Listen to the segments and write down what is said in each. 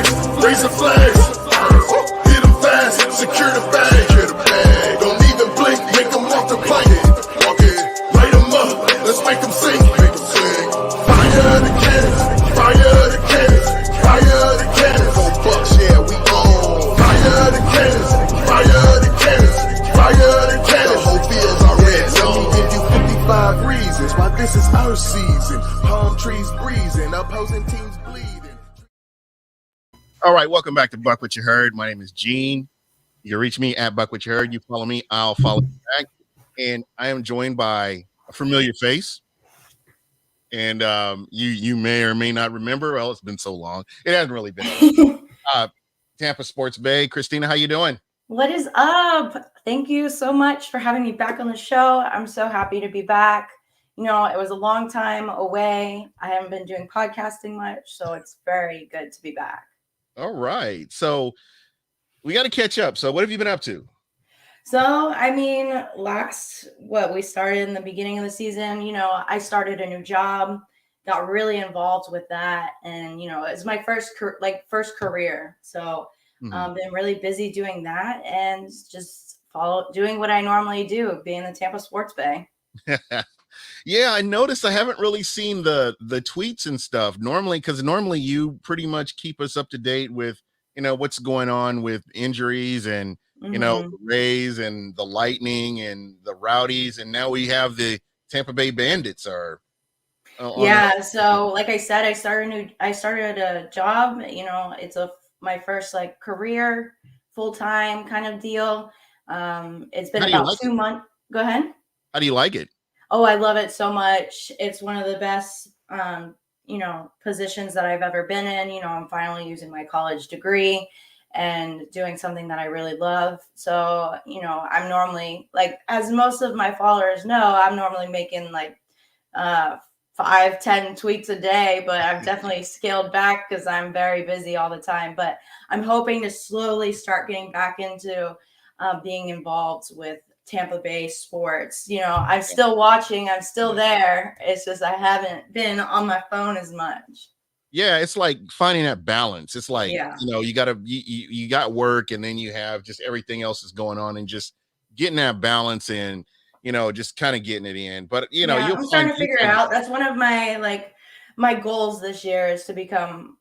flags, raising flags. Hit them fast, secure the bag. Don't even blink, make them walk the plank. Light them up, let's make them sing. Fire the cannons, fire the cannons, fire the cannons. Go Bucks, yeah, we on. Fire the cannons, fire the cannons, fire the cannons. The whole field's our red zone. Let me give you 55 reasons why this is our season. Palm trees breezing, opposing teams bleeding. All right, welcome back to Buck What You Heard. My name is Gene. You can reach me at Buck What You Heard. You follow me, I'll follow you back. And I am joined by a familiar face. And you may or may not remember. Well, it's been so long. It hasn't really been. Tampa Sports Bae. Christina, how you doing? What is up? Thank you so much for having me back on the show. I'm so happy to be back. You know, it was a long time away. I haven't been doing podcasting much, so it's very good to be back. All right. So we got to catch up. So what have you been up to? So, I mean, we started in the beginning of the season, you know, I started a new job, got really involved with that. And, you know, it's my first career. So been really busy doing that and just doing what I normally do, being the Tampa Sports Bae. Yeah, I noticed I haven't really seen the tweets and stuff normally, because normally you pretty much keep us up to date with, you know, what's going on with injuries and, you know, the Rays and the Lightning and the Rowdies. And now we have the Tampa Bay Bandits are. So like I said, I started a job, you know, it's my first like career full-time kind of deal. It's been about 2 months. Go ahead. How do you like it? Oh, I love it so much. It's one of the best, you know, positions that I've ever been in. You know, I'm finally using my college degree and doing something that I really love. So, you know, I'm normally, like, as most of my followers know, I'm normally making like 5-10 tweets a day, but I've definitely scaled back because I'm very busy all the time. But I'm hoping to slowly start getting back into being involved with Tampa Bay sports. You know, I'm still watching, I'm still there. It's just I haven't been on my phone as much. Yeah, it's like finding that balance. It's like, you know, you got work, and then you have just everything else is going on, and just getting that balance and, you know, just kind of getting it in. But, you know, I'm starting to figure it out. That's one of my goals this year is to become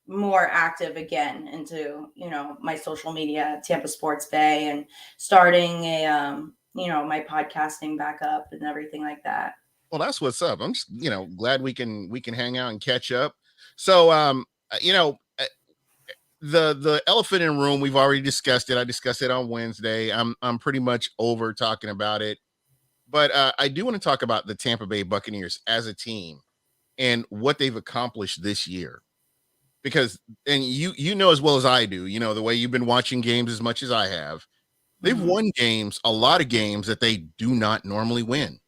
more active again into, you know, my social media, Tampa Sports Bae, and starting you know, my podcasting back up and everything like that. Well, that's what's up. I'm just, you know, glad we can hang out and catch up. So, you know, the elephant in the room, we've already discussed it. I discussed it on Wednesday. I'm pretty much over talking about it, but I do want to talk about the Tampa Bay Buccaneers as a team and what they've accomplished this year. Because, and you know as well as I do, you know, the way you've been watching games as much as I have, they've won games, a lot of games that they do not normally win.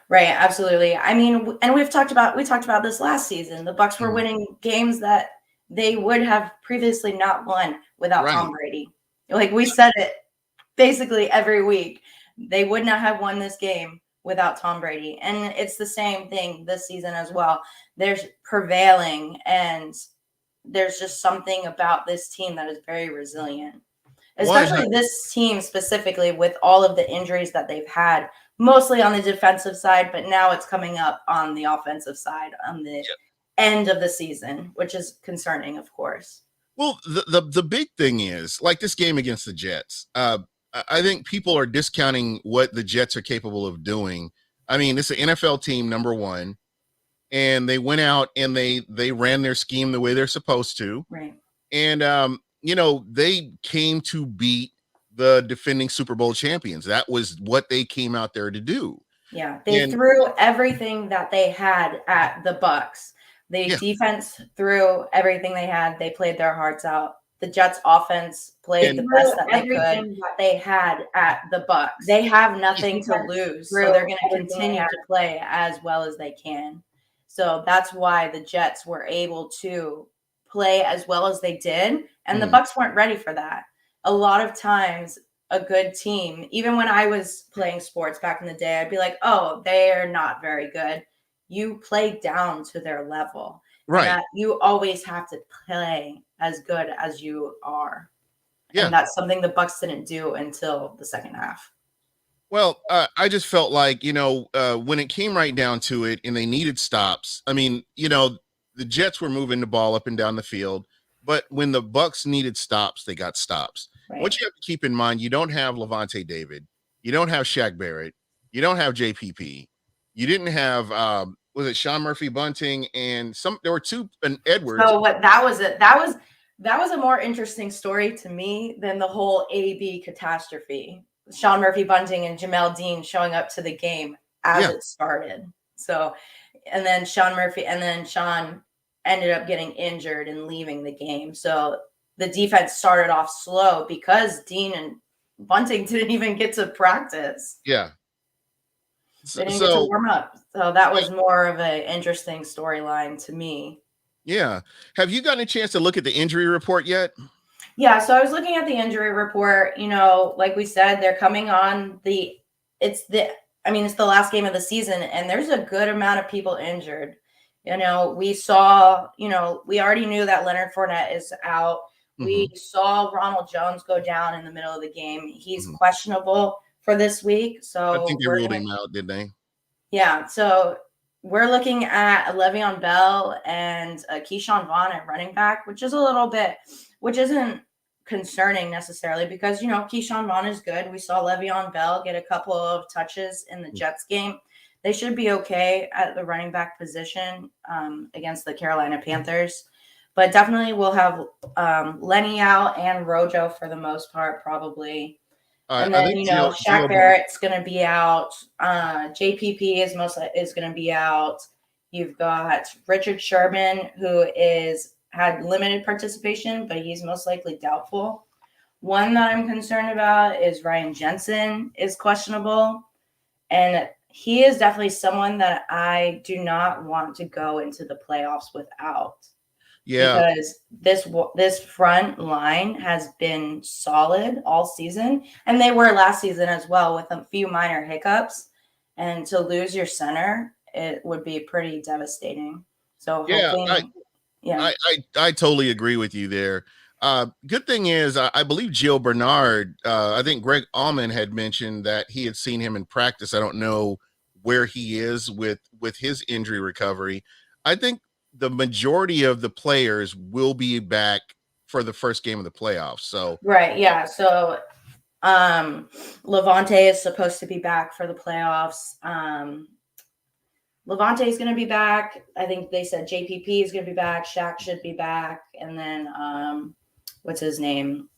Right, absolutely. I mean, and we talked about this last season. The Bucs were winning games that they would have previously not won without Tom Brady. Like we said it basically every week. They would not have won this game without Tom Brady. And it's the same thing this season as well. There's prevailing, and there's just something about this team that is very resilient. Especially this team specifically, with all of the injuries that they've had, mostly on the defensive side, but now it's coming up on the offensive side on the end of the season, which is concerning, of course. Well, the big thing is, like this game against the Jets, I think people are discounting what the Jets are capable of doing. I mean, it's an NFL team, number one, and they went out and they ran their scheme the way they're supposed to. Right. And, you know, they came to beat the defending Super Bowl champions. That was what they came out there to do. Yeah, they threw everything that they had at the Bucs. The defense threw everything they had. They played their hearts out. The Jets offense played the best that they could. They had at the Bucs. They have nothing to lose, so they're going to continue to play as well as they can. So that's why the Jets were able to play as well as they did, and the Bucs weren't ready for that. A lot of times, a good team, even when I was playing sports back in the day, I'd be like, oh, they're not very good. You play down to their level. Right. You always have to play as good as you are. Yeah. And that's something the Bucks didn't do until the second half. Well, I just felt like, when it came right down to it and they needed stops, I mean, the Jets were moving the ball up and down the field, but when the Bucks needed stops, they got stops. Right. What you have to keep in mind, you don't have Levante David, you don't have Shaq Barrett, you don't have JPP, you didn't have was it Sean Murphy Bunting and there were two and Edwards. So what that was a more interesting story to me than the whole AB catastrophe. Sean Murphy Bunting and Jamel Dean showing up to the game as it started. So, and then Sean ended up getting injured and leaving the game. So the defense started off slow because Dean and Bunting didn't even get to practice. Yeah. They didn't get to warm up. So that was more of an interesting storyline to me. Yeah. Have you gotten a chance to look at the injury report yet? Yeah, so I was looking at the injury report. Like we said, they're coming on it's the last game of the season, and there's a good amount of people injured. We saw, we already knew that Leonard Fournette is out. Mm-hmm. We saw Ronald Jones go down in the middle of the game. He's questionable for this week. So I think they ruled him out, didn't they? Yeah, so we're looking at Le'Veon Bell and Keyshawn Vaughan at running back, which isn't concerning necessarily because, Keyshawn Vaughan is good. We saw Le'Veon Bell get a couple of touches in the Jets game. They should be okay at the running back position against the Carolina Panthers. But definitely we'll have Lenny out and Rojo for the most part, probably. And then, Shaq Barrett's going to be out. JPP is going to be out. You've got Richard Sherman, who had limited participation, but he's most likely doubtful. One that I'm concerned about is Ryan Jensen is questionable. And he is definitely someone that I do not want to go into the playoffs without. Yeah. Because this front line has been solid all season, and they were last season as well with a few minor hiccups. And to lose your center, it would be pretty devastating. So I totally agree with you there. Good thing is, I believe Gio Bernard, I think Greg Allman had mentioned that he had seen him in practice. I don't know where he is with his injury recovery. I think the majority of the players will be back for the first game of the playoffs. So right, yeah. So Levante is supposed to be back for the playoffs. Levante is going to be back. I think they said JPP is going to be back. Shaq should be back. And then what's his name?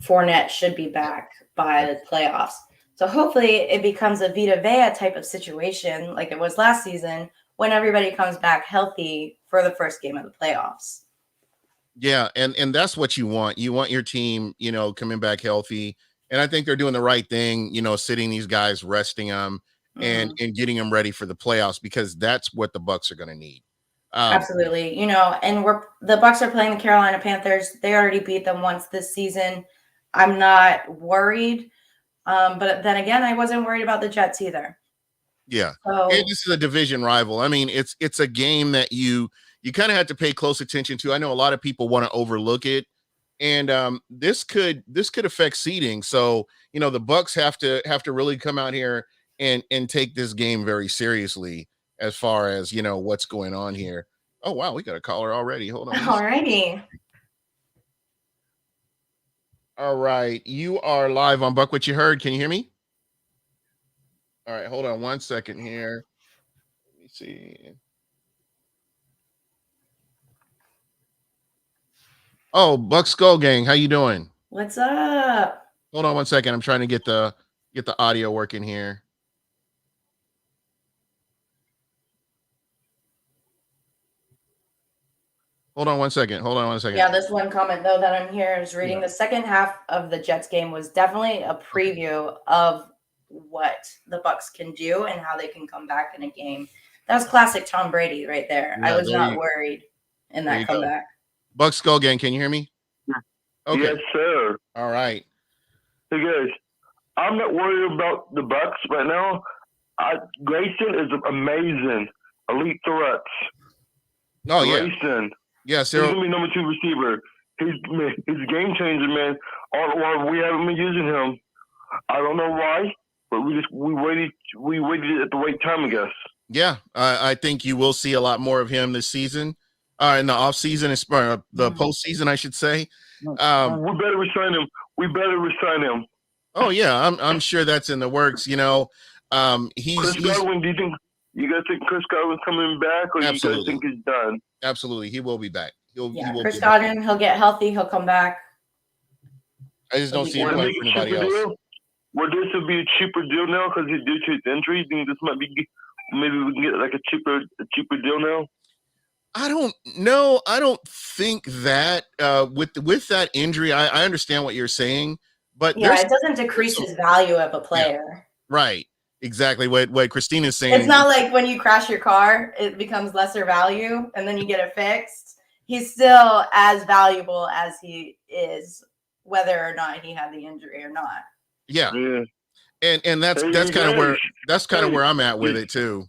Fournette should be back by the playoffs. So hopefully it becomes a Vita Vea type of situation like it was last season when everybody comes back healthy for the first game of the playoffs. Yeah, and that's what you want. You want your team, coming back healthy. And I think they're doing the right thing, sitting these guys, resting them, and getting them ready for the playoffs, because that's what the Bucks are going to need. Absolutely. And the Bucks are playing the Carolina Panthers. They already beat them once this season. I'm not worried. But then again, I wasn't worried about the Jets either. Yeah. And this is a division rival. I mean, it's a game that you kind of have to pay close attention to. I know a lot of people want to overlook it. And this could affect seeding. So, the Bucks have to really come out here and take this game very seriously as far as, what's going on here. Oh, wow. We got a caller already. Hold on. Alrighty. All right. You are live on Buck What You Heard. Can you hear me? All right. Hold on 1 second here. Let me see. Oh, Buck Skull Gang. How you doing? What's up? Hold on 1 second. I'm trying to get the audio working here. Hold on 1 second. Yeah, this one comment, though, that I'm here is reading. The second half of the Jets game was definitely a preview of what the Bucks can do and how they can come back in a game. That was classic Tom Brady right there. Yeah, I was not worried in that comeback. Buck Skull Gang, can you hear me? Okay. Yes, sir. All right. Hey, guys. I'm not worried about the Bucks right now. Grayson is amazing. Elite threats. Oh, yeah. Grayson. Yeah, He's gonna be number 2 receiver. He's game changer, man. Or we haven't been using him. I don't know why, but we waited at the right time, I guess. Yeah, I think you will see a lot more of him this season, in the off season, the postseason, I should say. We better resign him. Oh yeah, I'm sure that's in the works. Chris Godwin. Do you guys think Chris Godwin's coming back, or absolutely. You guys think he's done? Absolutely, he will be back. Chris Godwin, he'll get healthy, he'll come back. I just don't see him playing for anybody else. Would this be a cheaper deal now because he did his injury? Think this might be, maybe we can get like a cheaper deal now? I don't know. I don't think that with that injury, I understand what you're saying, but it doesn't decrease his value of a player. Yeah, right. Exactly what Christina's saying. It's not like when you crash your car, it becomes lesser value and then you get it fixed. He's still as valuable as he is, whether or not he had the injury or not. Yeah. And that's kind of where I'm at with it too.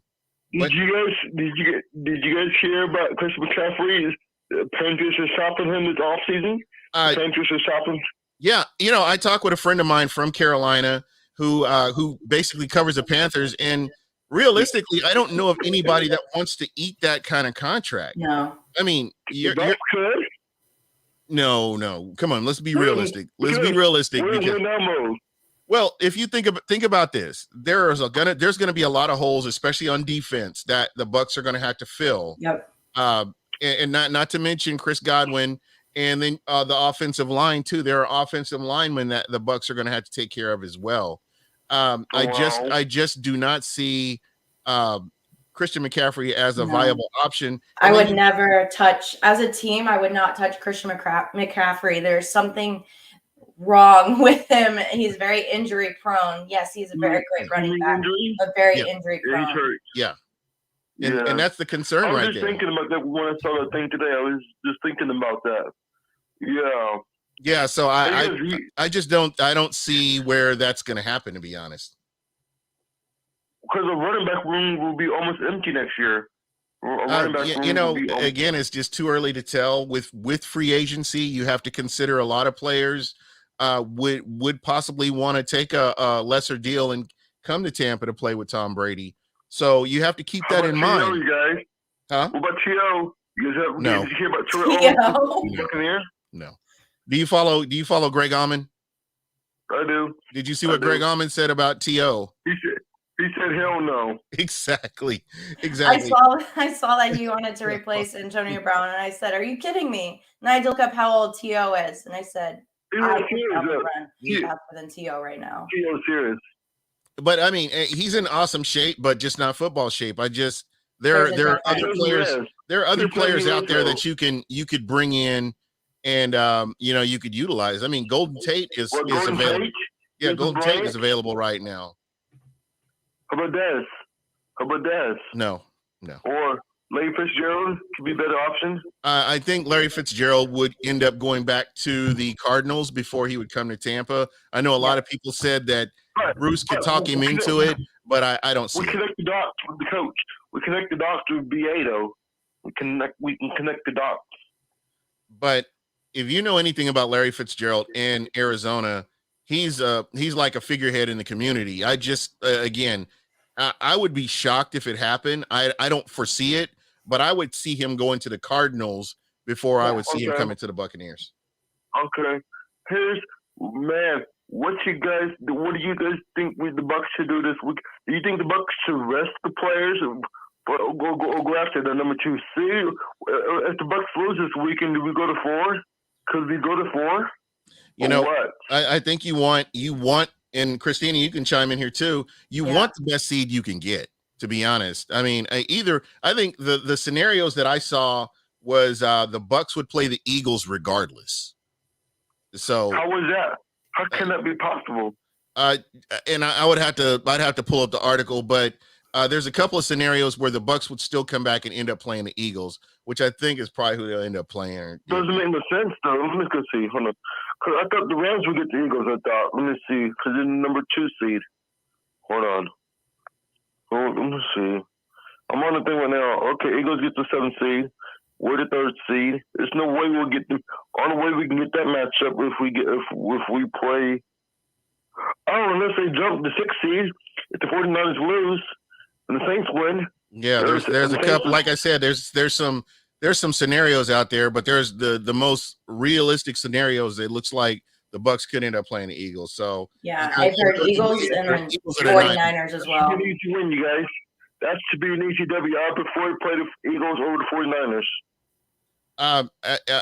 Did you guys hear about Chris McCaffrey? Panthers are shopping him this offseason. Panthers are shopping. Yeah, I talked with a friend of mine from Carolina who basically covers the Panthers, and realistically, I don't know of anybody that wants to eat that kind of contract. No, I mean, you're no. Come on, let's be realistic. Well, if you think about this, there's gonna be a lot of holes, especially on defense, that the Bucs are gonna have to fill. Yep. And not to mention Chris Godwin, and then the offensive line too. There are offensive linemen that the Bucs are gonna have to take care of as well. I just do not see Christian McCaffrey as a viable option. I would never touch, as a team, I would not touch Christian McCaffrey. There's something wrong with him. He's very injury prone. Yes, he's a very great running back, but very injury prone. Yeah. And that's the concern right there. I was just thinking about that when I saw that thing today. I was just thinking about that. Yeah. Yeah, so I just don't see where that's going to happen, to be honest. Because the running back room will be almost empty next year. Again, it's just too early to tell. With free agency, you have to consider a lot of players would possibly want to take a lesser deal and come to Tampa to play with Tom Brady. So you have to keep that in mind. You guys? Huh? What about T.O.? No. Did you hear about T.O.? No. Do you follow Greg Auman? I do. Did you see what Greg Auman said about T.O.? He said hell no. Exactly. I saw that he wanted to replace Antonio Brown, and I said, "Are you kidding me?" And I had to look up how old T.O. is, and I said, "I think I would run faster than T.O. right now." T.O. serious. But I mean, he's in awesome shape, but just not football shape. There are other players. There are other players out there that you could bring in, and you could utilize. I mean, Golden Tate is available. Yeah, Golden Tate is available right now. How about Dez? No. Or Larry Fitzgerald could be a better option. I think Larry Fitzgerald would end up going back to the Cardinals before he would come to Tampa. I know a lot of people said that Bruce could talk him into it, but I don't see it. We connect the dots with the coach. We connect the dots with BA, though. We can connect the dots. But if you know anything about Larry Fitzgerald in Arizona, he's like a figurehead in the community. I just I would be shocked if it happened. I don't foresee it, but I would see him going to the Cardinals before I would see him coming to the Buccaneers. Okay. What do you guys think the Bucs should do this week? Do you think the Bucs should rest the players or go after the number 2 seed? If the Bucs lose this weekend, do we go to 4? Could we go to 4? What? I think you want, and Christina, you can chime in here too. You want the best seed you can get, to be honest. I mean, I think the scenarios that I saw was the Bucs would play the Eagles regardless. So how was that? How can that be possible? And I'd have to pull up the article, but there's a couple of scenarios where the Bucs would still come back and end up playing the Eagles, which I think is probably who they'll end up playing. Doesn't make no sense though. Let me go see. Hold on. Cause I thought the Rams would get the Eagles. I thought. Let me see. Cause they're the number 2 seed. Hold on. Let me see. I'm on the thing right now. Okay, Eagles get the 7th seed. We're the 3rd seed. There's no way we'll get them. Only way we can get that matchup if we play. Oh, unless they jump the 6th seed, if the 49ers lose and the Saints win. Yeah, there's a couple. Like I said, there's some scenarios out there, but there's the most realistic scenarios. It looks like the Bucs could end up playing the Eagles. So yeah, I've heard Eagles and then 49ers as well. You need to win, you guys. That should be an ECW. I prefer to play the Eagles over the 49ers.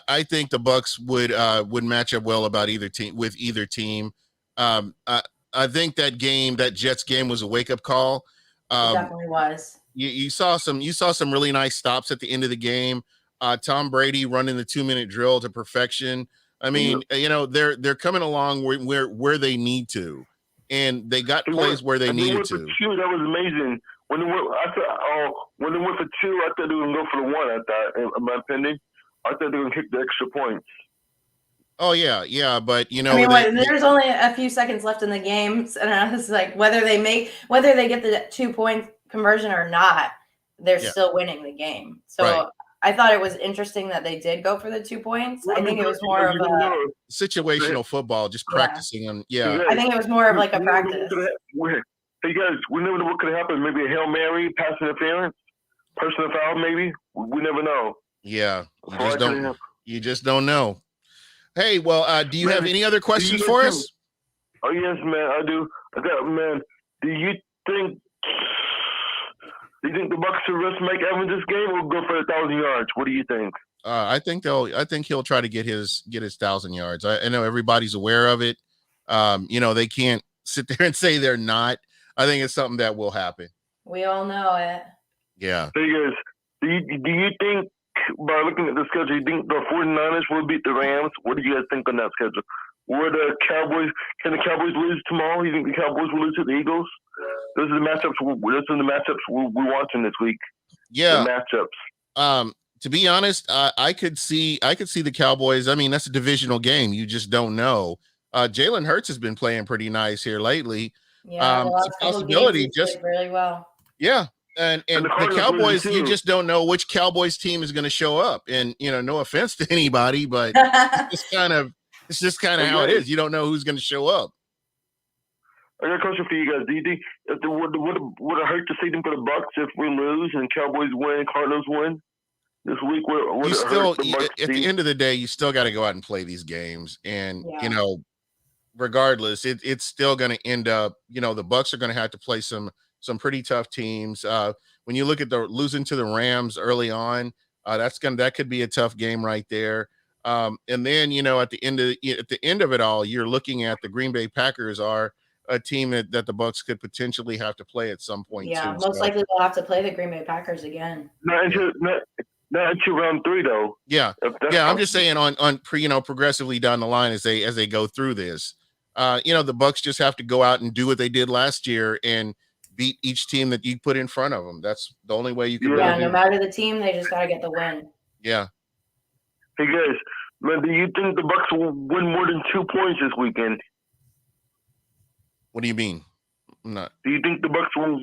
I think the Bucs would match up well about either team. I think that Jets game was a wake up call. It definitely was. You saw some really nice stops at the end of the game. Tom Brady running the 2-minute drill to perfection. I mean, they're coming along where they need to, and they got plays where they needed to. That was amazing. When they went for 2, I thought they were going to go for the 1. I thought, in my opinion, I thought they were going to kick the extra points. Oh yeah, but there's only a few seconds left in the game, and I was like, whether they get the 2-point conversion or not, they're still winning the game. So right. I thought it was interesting that they did go for the 2 points. I think it was more of a situational football, just practicing them. Yeah, I think it was more of like a practice. Hey guys, we never know what could happen. Maybe a Hail Mary, pass interference, personal foul, maybe. We never know. Yeah, you just don't know. Hey, well, do you have any other questions for us? Oh yes, man, I do. Man, do you think the Bucs should risk Mike Evans this game or go for 1,000 yards? What do you think? I think he'll try to get his 1,000 yards. I know everybody's aware of it. They can't sit there and say they're not. I think it's something that will happen. We all know it. Yeah. Hey guys, do you think, by looking at the schedule, you think the 49ers will beat the Rams? What do you guys think on that schedule? Can the Cowboys lose tomorrow? You think the Cowboys will lose to the Eagles? Those are the matchups we're watching this week. Yeah. The matchups. To be honest, I could see the Cowboys. I mean, that's a divisional game. You just don't know. Jalen Hurts has been playing pretty nice here lately. Yeah, it's a possibility. Just really well. Yeah. And the Cowboys, you just don't know which Cowboys team is going to show up. And, no offense to anybody, but it's just kind of how it is. You don't know who's going to show up. I got a question for you guys. Do you think would it hurt to see them for the Bucs if we lose and Cowboys win, Cardinals win this week? At the end of the day, you still got to go out and play these games. And, regardless, it's still going to end up, the Bucs are going to have to play some pretty tough teams. When you look at the losing to the Rams early on, that could be a tough game right there. And then, at the end of it all, you're looking at the Green Bay Packers are a team that the Bucs could potentially have to play at some point. Yeah, most likely they'll have to play the Green Bay Packers again. Not until round 3, though. Yeah, I'm just saying on progressively down the line as they go through this. The Bucs just have to go out and do what they did last year and beat each team that you put in front of them. That's the only way you can. Yeah, no matter the team, they just got to get the win. Yeah. Hey guys, man, do you think the Bucs will win more than 2 points this weekend? What do you mean? I'm not. Do you think the Bucs will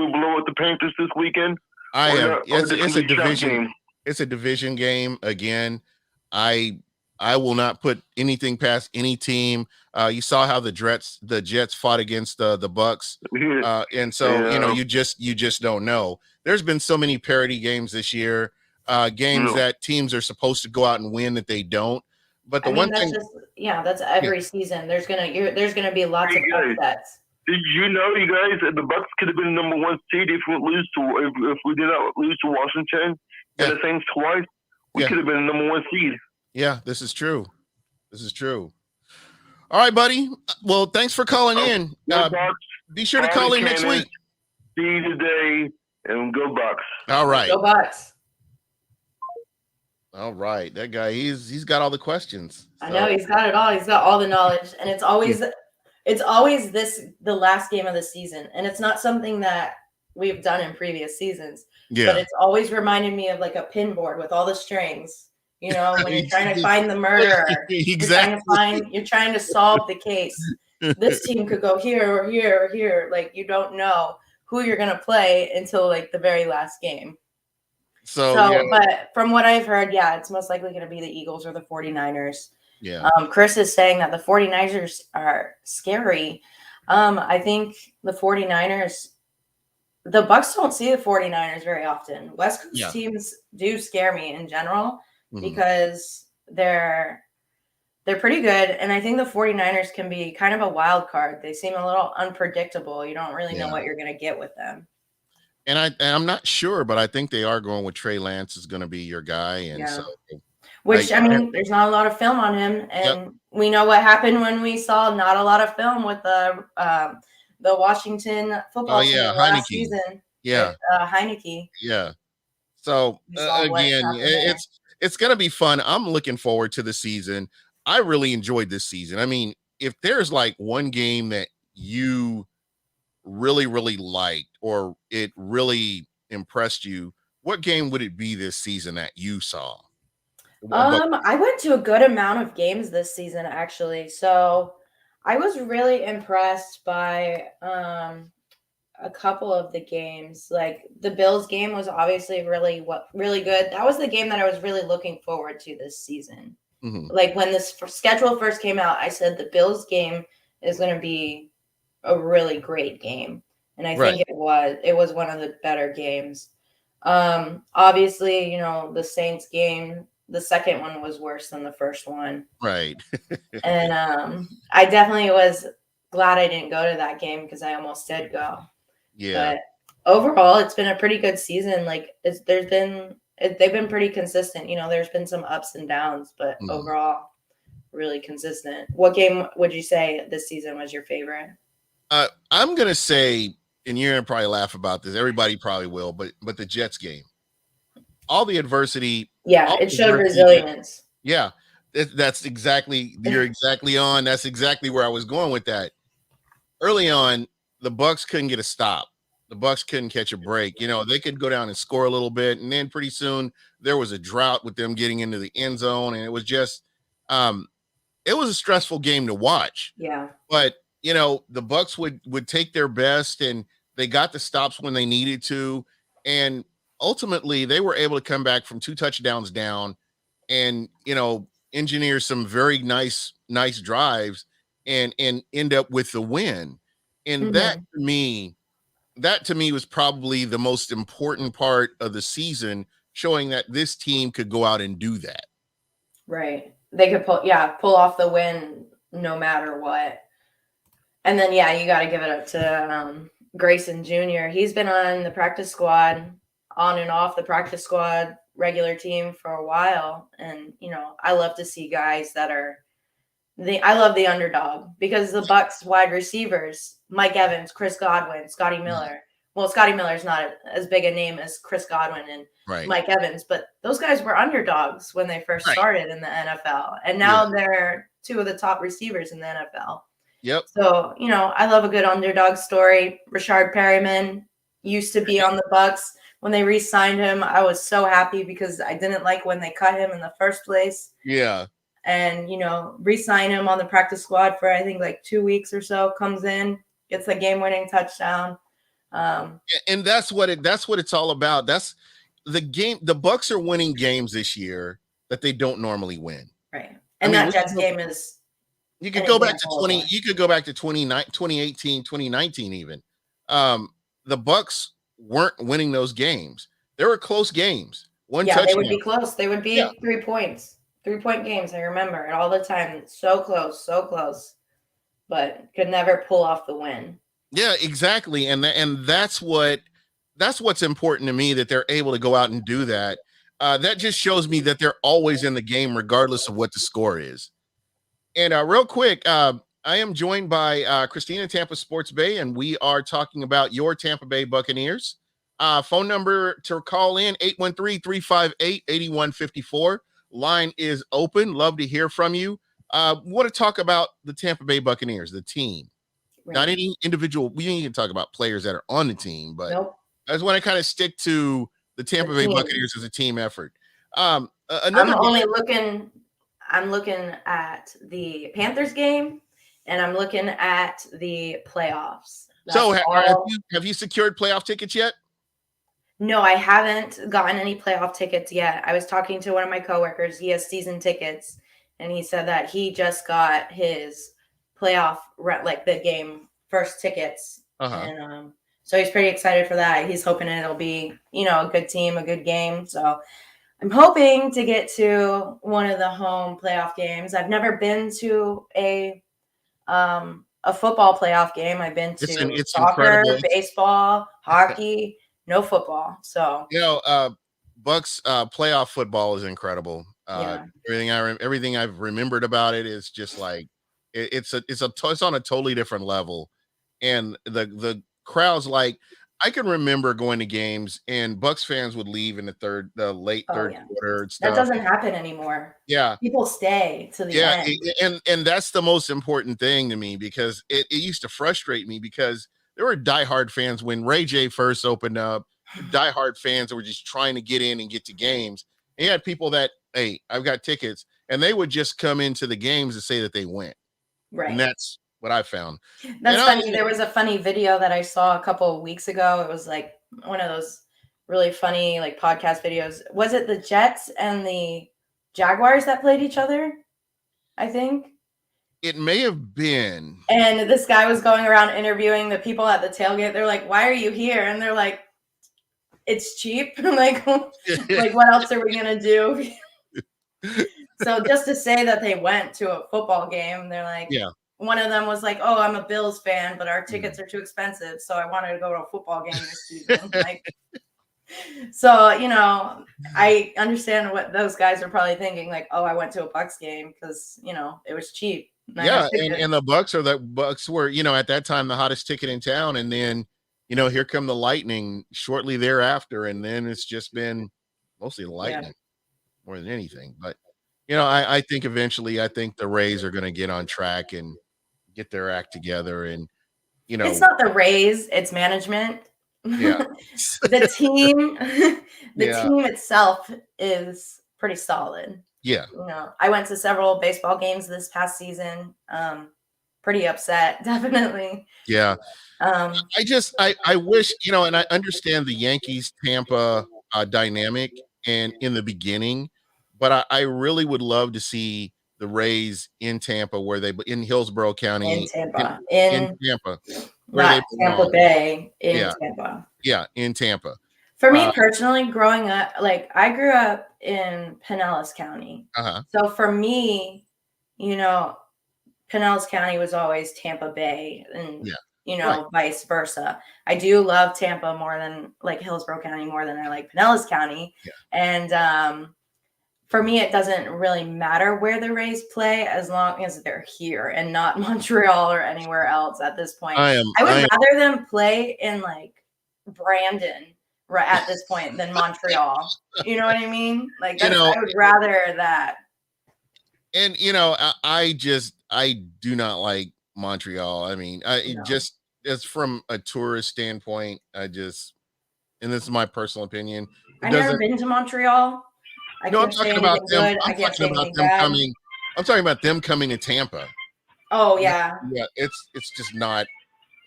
blow out the Panthers this weekend? It's a division game. It's a division game again. I will not put anything past any team. You saw how the Jets fought against the Bucs, and so you just don't know. There's been so many parity games this year, games that teams are supposed to go out and win that they don't. But that's every season. There's gonna be lots of upsets. Did you know, you guys, that the Bucs could have been the number 1 seed if we did not lose to Washington and the Saints twice? We could have been the number 1 seed. Yeah, this is true. All right, buddy. Well, thanks for calling in. Be sure to call in next week. See you today, and go Bucs. All right. Go Bucs. All right. That guy, he's got all the questions. So. I know he's got it all. He's got all the knowledge, and it's always the last game of the season, and it's not something that we've done in previous seasons. Yeah. But it's always reminded me of like a pin board with all the strings. When you're trying to find the murderer, exactly. You're trying to solve the case. This team could go here or here or here. Like, you don't know who you're going to play until like the very last game. So So, yeah, but from what I've heard, yeah, it's most likely going to be the Eagles or the 49ers. yeah, Chris is saying that the 49ers are scary. I think the 49ers, the Bucks don't see the 49ers very often. West Coast yeah. teams do scare me in general Mhm. because they're pretty good. And I think the 49ers can be kind of a wild card. They seem a little unpredictable. You don't really know Yeah. what you're going to get with them. And I'm not sure, but I think they are going with Trey Lance is going to be your guy, and so Yeah. Which, I I mean, there's not a lot of film on him, yep. and we know what happened when we saw not a lot of film with the Washington Oh football team yeah, last Heineke. season with Yeah, Heineke. yeah. So We saw what again, happened there. it's going to be fun. I'm looking forward to the season. I really enjoyed this season. I mean, if there's like one game that you really liked or it really impressed you, what game would it be this season that you saw? But I went to a good amount of games this season, actually. So I was really impressed by a couple of the games. Like the Bills game was obviously really good. That was the game that I was really looking forward to this season. mhm, Like when this schedule first came out, I said the Bills game is going to be a really great game, and I right, think it was one of the better games. Obviously, the Saints game, the second one was worse than the first one. right. And I definitely was glad I didn't go to that game because I almost did go. Yeah. But overall, it's been a pretty good season. Like they've been pretty consistent. There's been some ups and downs, but Mhm. overall, really consistent. What game would you say this season was your favorite? I'm gonna say, and you're gonna probably laugh about this. Everybody probably will, but the Jets game, all the adversity, Yeah, all it the showed adversity. resilience. Yeah, that's exactly you're exactly on. That's exactly where I was going with that. Early on, the Bucks couldn't get a stop. The Bucks couldn't catch a break. They could go down and score a little bit, and then pretty soon there was a drought with them getting into the end zone, and it was just, um, it was a stressful game to watch. Yeah. But the Bucks would take their best, and they got the stops when they needed to, and ultimately they were able to come back from 2 touchdowns down, and engineer some very nice drives, and end up with the win. And Hmm. that to me was probably the most important part of the season, showing that this team could go out and do that. Right. They could pull off the win no matter what. And then, yeah, you got to give it up to Grayson Jr. He's been on the practice squad, on and off the practice squad, regular team for a while. And, I love to see guys that are I love the underdog because the Bucks wide receivers, Mike Evans, Chris Godwin, Scotty Miller. Well, Scotty Miller's not as big a name as Chris Godwin and Right. Mike Evans, but those guys were underdogs when they first Right. started in the NFL. And Yeah. now they're two of the top receivers in the NFL. Yep. So, I love a good underdog story. Rashard Perryman used to be on the Bucks. When they re-signed him, I was so happy because I didn't like when they cut him in the first place. Yeah. And, re-sign him on the practice squad for, I think, like 2 weeks or so, comes in, gets the game-winning touchdown. And that's what it's all about. That's the game. The Bucks are winning games this year that they don't normally win. Right. And that Jets game is you could an go back to example of 20 that. you could go back to 2018, 2019 even. The Bucks weren't winning those games. There were close games. One Yeah, they touchdown. would be close. They would be 3 points. 3-point games. I remember it all the time. So close, but could never pull off the win. Yeah, exactly. And that's what's important to me, that they're able to go out and do that. That just shows me that they're always in the game, regardless of what the score is. And real quick, I am joined by Christina Tampa Sports Bae, and we are talking about your Tampa Bay Buccaneers. Phone number to call in, 813-358-8154. Line is open. Love to hear from you. Want to talk about the Tampa Bay Buccaneers, the team. Right. Not any individual. We ain't even talk about players that are on the team, but Nope. I just want to kind of stick to the Tampa Bay team. Buccaneers as a team effort. I'm looking at the Panthers game, and I'm looking at the playoffs. So have you secured playoff tickets yet? No, I haven't gotten any playoff tickets yet. I was talking to one of my coworkers. He has season tickets, and he said that he just got his playoff like the game first tickets, and so he's pretty excited for that. He's hoping it'll be a good team, a good game. So I'm hoping to get to one of the home playoff games. I've never been to a football playoff game. I've been to It's soccer, incredible. baseball, hockey, no football. So Bucks playoff football is incredible. yeah. Everything I've remembered about it is just like it's on a totally different level, and the crowds, like, I can remember going to games and Bucks fans would leave in the late third quarter and That stuff. doesn't happen anymore. Yeah. People stay to the end. And that's the most important thing to me, because it used to frustrate me, because there were diehard fans when Ray J first opened up, diehard fans that were just trying to get in and get to games. And you had people that, hey, I've got tickets, and they would just come into the games and say that they went. Right. And that's what I found. That's funny. There was a funny video that I saw a couple of weeks ago. It was like one of those really funny like podcast videos. Was it the Jets and the Jaguars that played each other? I think it may have been. And this guy was going around interviewing the people at the tailgate. They're like, "Why are you here?" And they're like, "It's cheap." like what else are we gonna do? So just to say that they went to a football game, they're like, one of them was like, "Oh, I'm a Bills fan, but our tickets are too expensive, so I wanted to go to a football game this season." So, I understand what those guys are probably thinking, like, "Oh, I went to a Bucks game because, it was cheap." And the Bucks were, at that time, the hottest ticket in town. And then, here come the Lightning shortly thereafter. And then it's just been mostly the Lightning more than anything. But, I think eventually, the Rays are going to get on track and get their act together. And, it's not the Rays, it's management. Yeah. The team itself is pretty solid. Yeah. I went to several baseball games this past season. Pretty upset, definitely. Yeah. I wish, and I understand the Yankees Tampa dynamic and in the beginning, but I really would love to see the Rays in Tampa, in Hillsborough County, in Tampa, where Tampa Bay, Tampa. Yeah, in Tampa. For me personally, growing up, like I grew up in Pinellas County. So for me, Pinellas County was always Tampa Bay, and vice versa. I do love Tampa more than like Hillsborough County more than I like Pinellas County. And for me, it doesn't really matter where the Rays play as long as they're here and not Montreal or anywhere else at this point. I would rather them play in like Brandon at this point than Montreal. You know what I mean? Like, I would rather that. And, I do not like Montreal. I mean, just as from a tourist standpoint, and this is my personal opinion. I've never been to Montreal. I'm talking about them. I'm talking about them coming to Tampa. Oh yeah. Yeah, it's just not.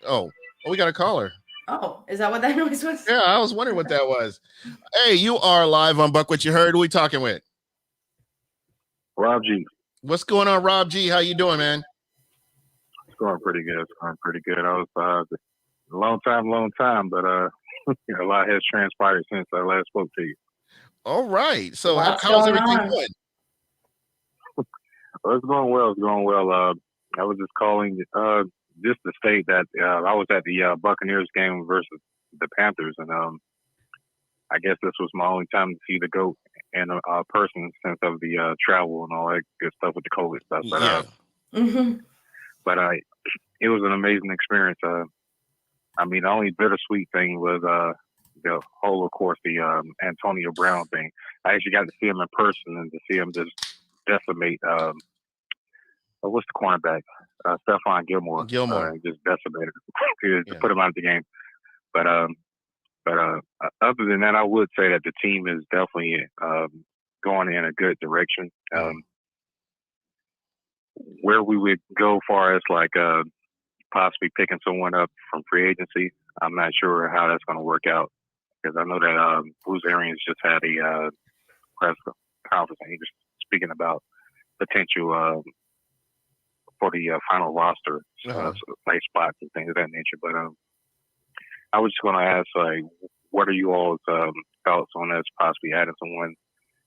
Oh, we got a caller. Oh, is that what that noise was? Yeah, I was wondering what that was. Hey, you are live on Buck What You Heard. Who we talking with? Rob G. What's going on, Rob G? How you doing, man? It's going pretty good. I was a long time, but a lot has transpired since I last spoke to you. All right. So how's everything going? Well, it's going well. I was just calling just to state that I was at the Buccaneers game versus the Panthers, and I guess this was my only time to see the GOAT in person since of the travel and all that good stuff with the COVID stuff. But it was an amazing experience. I mean, the only bittersweet thing was the whole, of course, the Antonio Brown thing. I actually got to see him in person and to see him just decimate. What's the cornerback? Stephon Gilmore. Just decimated to put him out of the game. But other than that, I would say that the team is definitely going in a good direction. Where we would go far as like possibly picking someone up from free agency, I'm not sure how that's going to work out. because I know that Bruce Arians just had a press conference and he was speaking about potential for the final roster, like spots and things of that nature. But I was just going to ask, like, what are you all's thoughts on us possibly adding someone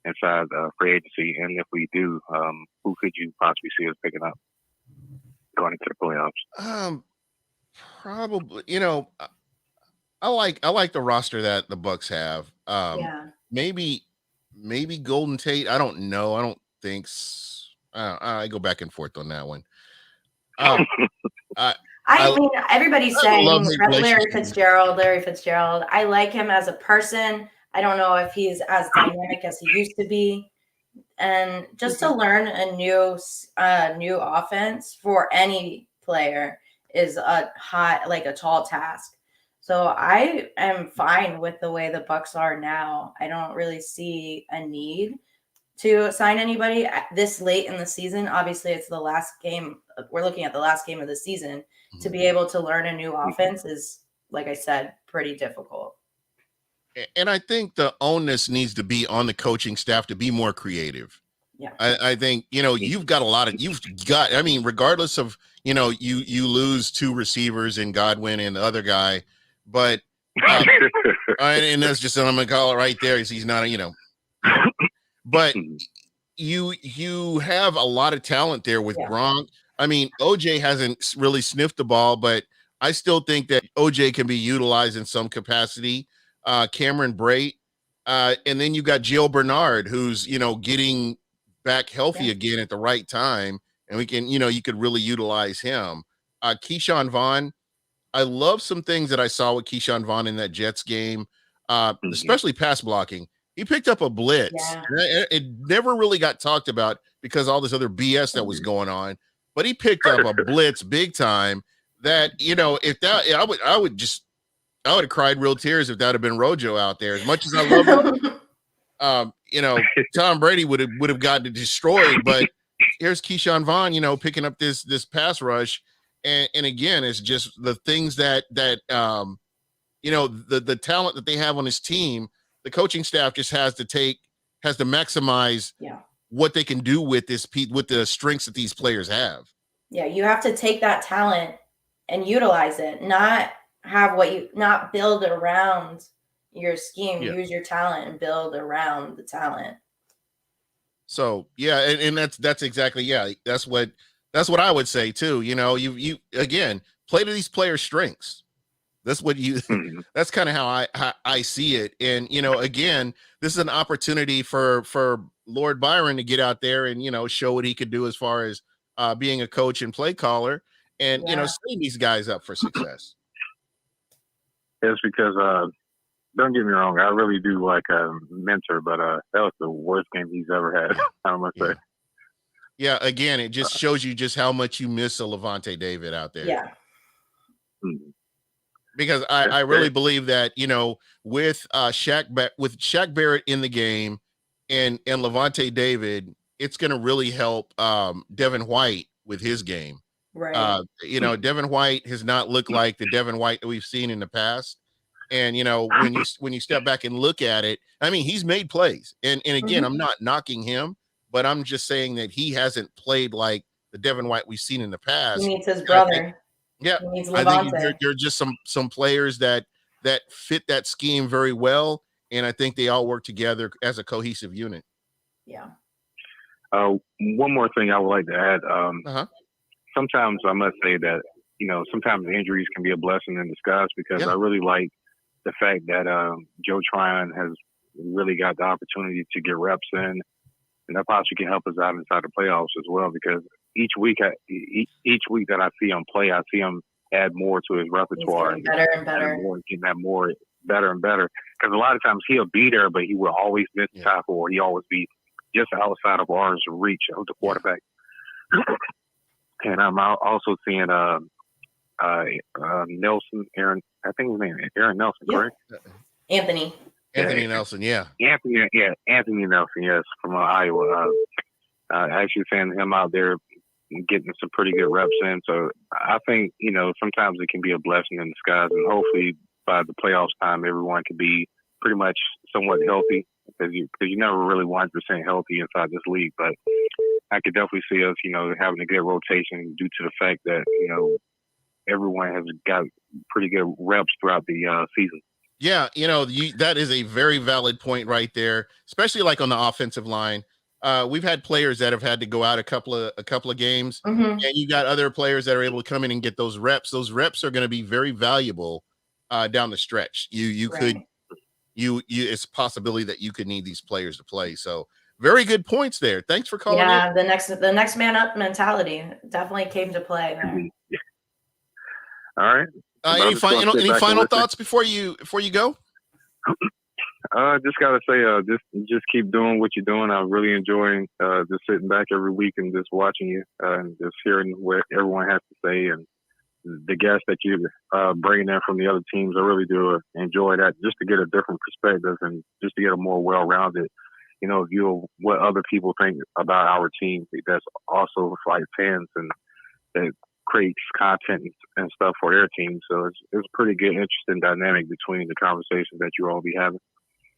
inside free agency? And if we do, who could you possibly see us picking up going into the playoffs? Probably, I like the roster that the Bucks have. Maybe Golden Tate. I don't know. I don't think. I go back and forth on that one. I mean, everybody's saying Larry Fitzgerald. I like him as a person. I don't know if he's as dynamic as he used to be. And just to learn a new offense for any player is a tall task. So I am fine with the way the Bucks are now. I don't really see a need to sign anybody this late in the season. Obviously, it's the last game. We're looking at the last game of the season. To be able to learn a new offense is, like I said, pretty difficult. And I think the onus needs to be on the coaching staff to be more creative. Yeah. I think, you've got regardless of, you lose two receivers in Godwin and the other guy, but, and that's just, I'm going to call it right there, is he's not, but you have a lot of talent there with Gronk. I mean, OJ hasn't really sniffed the ball, but I still think that OJ can be utilized in some capacity. Cameron Brate, and then you got Gio Bernard, who's, getting back healthy again at the right time. And we can, you could really utilize him. Keyshawn Vaughan, I love some things that I saw with Keyshawn Vaughan in that Jets game, especially pass blocking. He picked up a blitz. Yeah. It never really got talked about because all this other BS that was going on, but he picked up a blitz big time that, if that, I would have cried real tears if that had been Rojo out there. As much as I love him, Tom Brady would have gotten destroyed. But here's Keyshawn Vaughan, picking up this pass rush, and again, it's just the things that the talent that they have on his team. The coaching staff just has to maximize what they can do with the strengths that these players have. Yeah, you have to take that talent and utilize it, not build around your scheme. Use your talent and build around the talent. So and that's exactly that's what I would say too. You again play to these players' strengths. That's what that's kind of how I see it. And again, this is an opportunity for Lord Byron to get out there and show what he could do as far as being a coach and play caller, and setting these guys up for success. It's because don't get me wrong, I really do like Mentor, but that was the worst game he's ever had. I must say. Yeah, again, it just shows you just how much you miss a Levante David out there. Yeah. Because I really believe that, with Shaq Barrett in the game and Levante David, it's going to really help Devin White with his game. Right. Devin White has not looked like the Devin White that we've seen in the past. And, when you step back and look at it, I mean, he's made plays. And again, I'm not knocking him, but I'm just saying that he hasn't played like the Devin White we've seen in the past. He needs his brother. I think they're just some players that fit that scheme very well, and I think they all work together as a cohesive unit. Yeah. One more thing I would like to add. Sometimes I must say that sometimes injuries can be a blessing in disguise, because I really like the fact that Joe Tryon has really got the opportunity to get reps in, and that possibly can help us out inside the playoffs as well, because each week that I see him play, I see him add more to his repertoire. He's better and better. Getting that more better and better. Because a lot of times he'll be there, but he will always miss the tackle, or he always be just outside of arm's reach of the quarterback. And I'm also seeing Nelson, Aaron. I think his name is Aaron Nelson, correct? Anthony Nelson, Anthony Nelson, yes, from Iowa. Actually seeing him out there getting some pretty good reps in. So I think, sometimes it can be a blessing in disguise, and hopefully by the playoffs time, everyone can be pretty much somewhat healthy because you never really 100% healthy inside this league. But I could definitely see us, having a good rotation due to the fact that everyone has got pretty good reps throughout the season. Yeah, that is a very valid point right there, especially like on the offensive line. We've had players that have had to go out a couple of games, and you got other players that are able to come in and get those reps. Those reps are going to be very valuable down the stretch. It's a possibility that you could need these players to play. So very good points there. Thanks for calling in. Yeah, the next man up mentality definitely came to play there. All right. Any final thoughts before you go? Just gotta say, just keep doing what you're doing. I'm really enjoying just sitting back every week and just watching you and just hearing what everyone has to say and the guests that you're bringing in from the other teams. I really do enjoy that, just to get a different perspective and just to get a more well-rounded, view of what other people think about our team. That's also like fans and that creates content and stuff for their team. So it's a pretty good, interesting dynamic between the conversations that you all be having.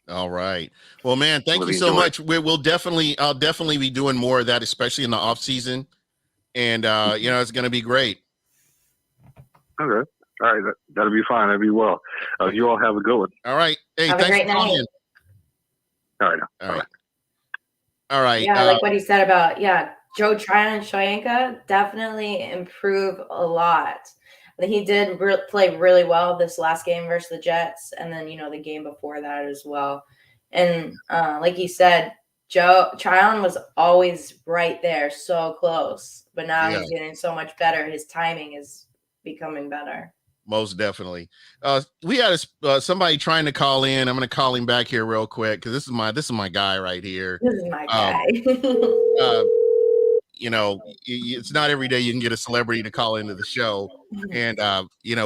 All right. Well, man, thank you so much. I'll definitely be doing more of that, especially in the off season. And, it's going to be great. Okay. All right. That'll be fine. That'll be well. You all have a good one. All right. Hey, have thanks a great for calling in. All right. Yeah, like what he said about, Joe Tryon and Shoyinka definitely improve a lot. He did play really well this last game versus the Jets, and then the game before that as well. And like he said, Joe Tryon was always right there, so close, but now he's getting so much better. His timing is becoming better. Most definitely. We had somebody trying to call in. I'm going to call him back here real quick because this is my guy right here. This is my guy. It's not every day you can get a celebrity to call into the show, and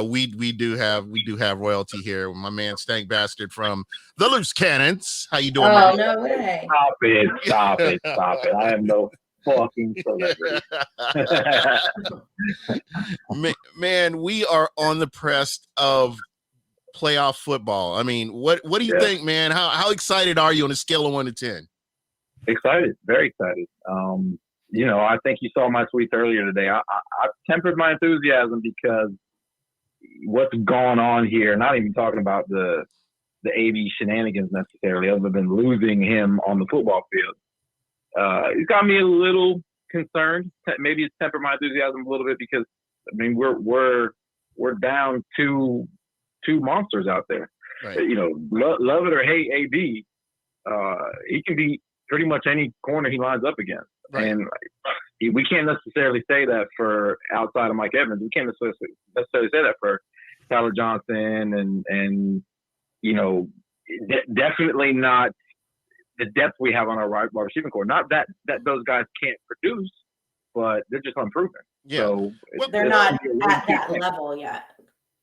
we do have royalty here. My man Stank Bastard from the Loose Cannons. How you doing? Oh, no way! Stop it! I am no fucking celebrity. Man, we are on the press of playoff football. I mean, what do you think, man? How excited are you on a scale of 1 to 10? Excited, very excited. I think you saw my tweets earlier today. I tempered my enthusiasm because what's going on here, not even talking about the AB shenanigans necessarily, other than losing him on the football field. It's got me a little concerned. Maybe it's tempered my enthusiasm a little bit because, we're down two monsters out there. Right. Love it or hate AB, he can beat pretty much any corner he lines up against. Right. And we can't necessarily say that for outside of Mike Evans. We can't necessarily say that for Tyler Johnson and definitely not the depth we have on our wide receiving core. Not that those guys can't produce, but they're just unproven. Yeah. So they're not at that level yet.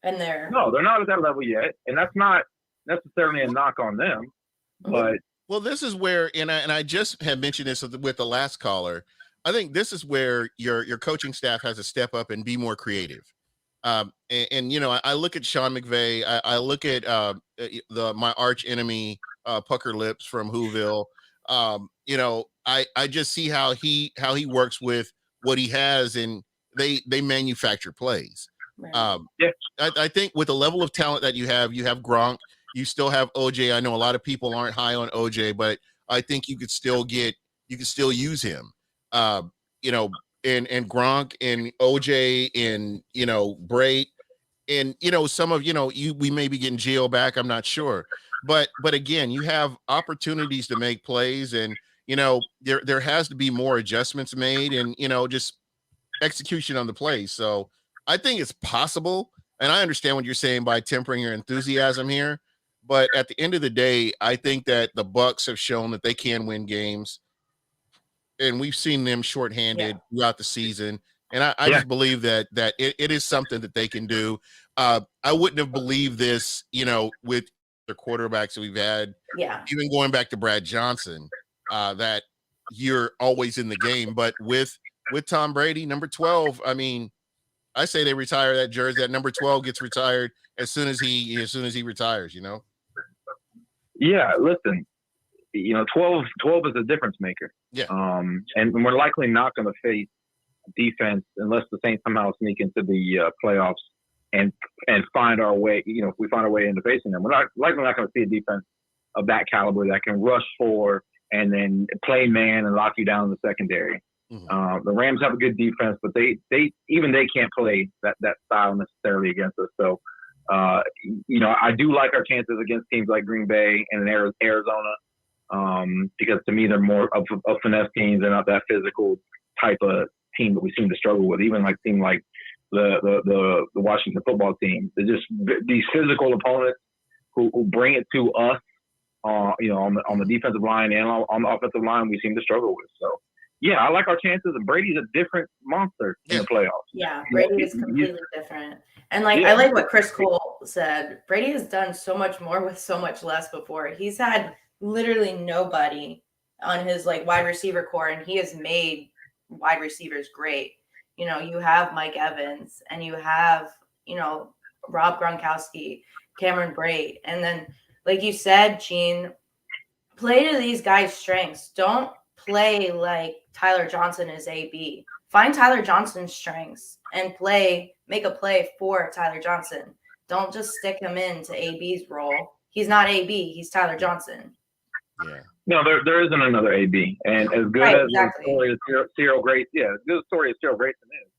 And they're not at that level yet. And that's not necessarily a knock on them. But well, this is where, and I just had mentioned this with the last caller. I think this is where your coaching staff has to step up and be more creative. I look at Sean McVay. I look at my arch enemy Pucker Lips from Whoville. I just see how he works with what he has, and they manufacture plays. right. I think with the level of talent that you have Gronk. You still have OJ. I know a lot of people aren't high on OJ, but I think you could still use him. And Gronk and OJ and Bray and some of we may be getting Gio back. I'm not sure, but again, you have opportunities to make plays, and there has to be more adjustments made, and just execution on the plays. So I think it's possible, and I understand what you're saying by tempering your enthusiasm here. But at the end of the day, I think that the Bucs have shown that they can win games, and we've seen them shorthanded throughout the season. And I just believe that it is something that they can do. I wouldn't have believed this, with the quarterbacks that we've had, even going back to Brad Johnson, that you're always in the game. But with Tom Brady, number 12, I say they retire that jersey. That number 12 gets retired as soon as he retires. Yeah, listen, 12 is a difference maker. Yeah. And we're likely not going to face defense unless the Saints somehow sneak into the playoffs and find our way. If we find our way into facing them, we're likely not going to see a defense of that caliber that can rush for and then play man and lock you down in the secondary. Mm-hmm. The Rams have a good defense, but they can't play that style necessarily against us. So, I do like our chances against teams like Green Bay and Arizona, because to me they're more of finesse teams. They're not that physical type of team that we seem to struggle with. Even like team like the Washington football team, they're just these physical opponents who bring it to us. On the defensive line and on the offensive line, we seem to struggle with. So, yeah, I like our chances. And Brady's a different monster in the playoffs. Yeah, Brady is completely different. And I like what Chris Cole said. Brady has done so much more with so much less before. He's had literally nobody on his wide receiver core, and he has made wide receivers great. You have Mike Evans, and you have Rob Gronkowski, Cameron Brate, and then, like you said, Gene, play to these guys' strengths. Don't play like Tyler Johnson is AB. Find Tyler Johnson's strengths and make a play for Tyler Johnson. Don't just stick him into AB's role. He's not AB. He's Tyler Johnson. Yeah. No, there isn't another AB. And as good as the story of Cyril Grayson, as good as the story of Cyril Grayson is,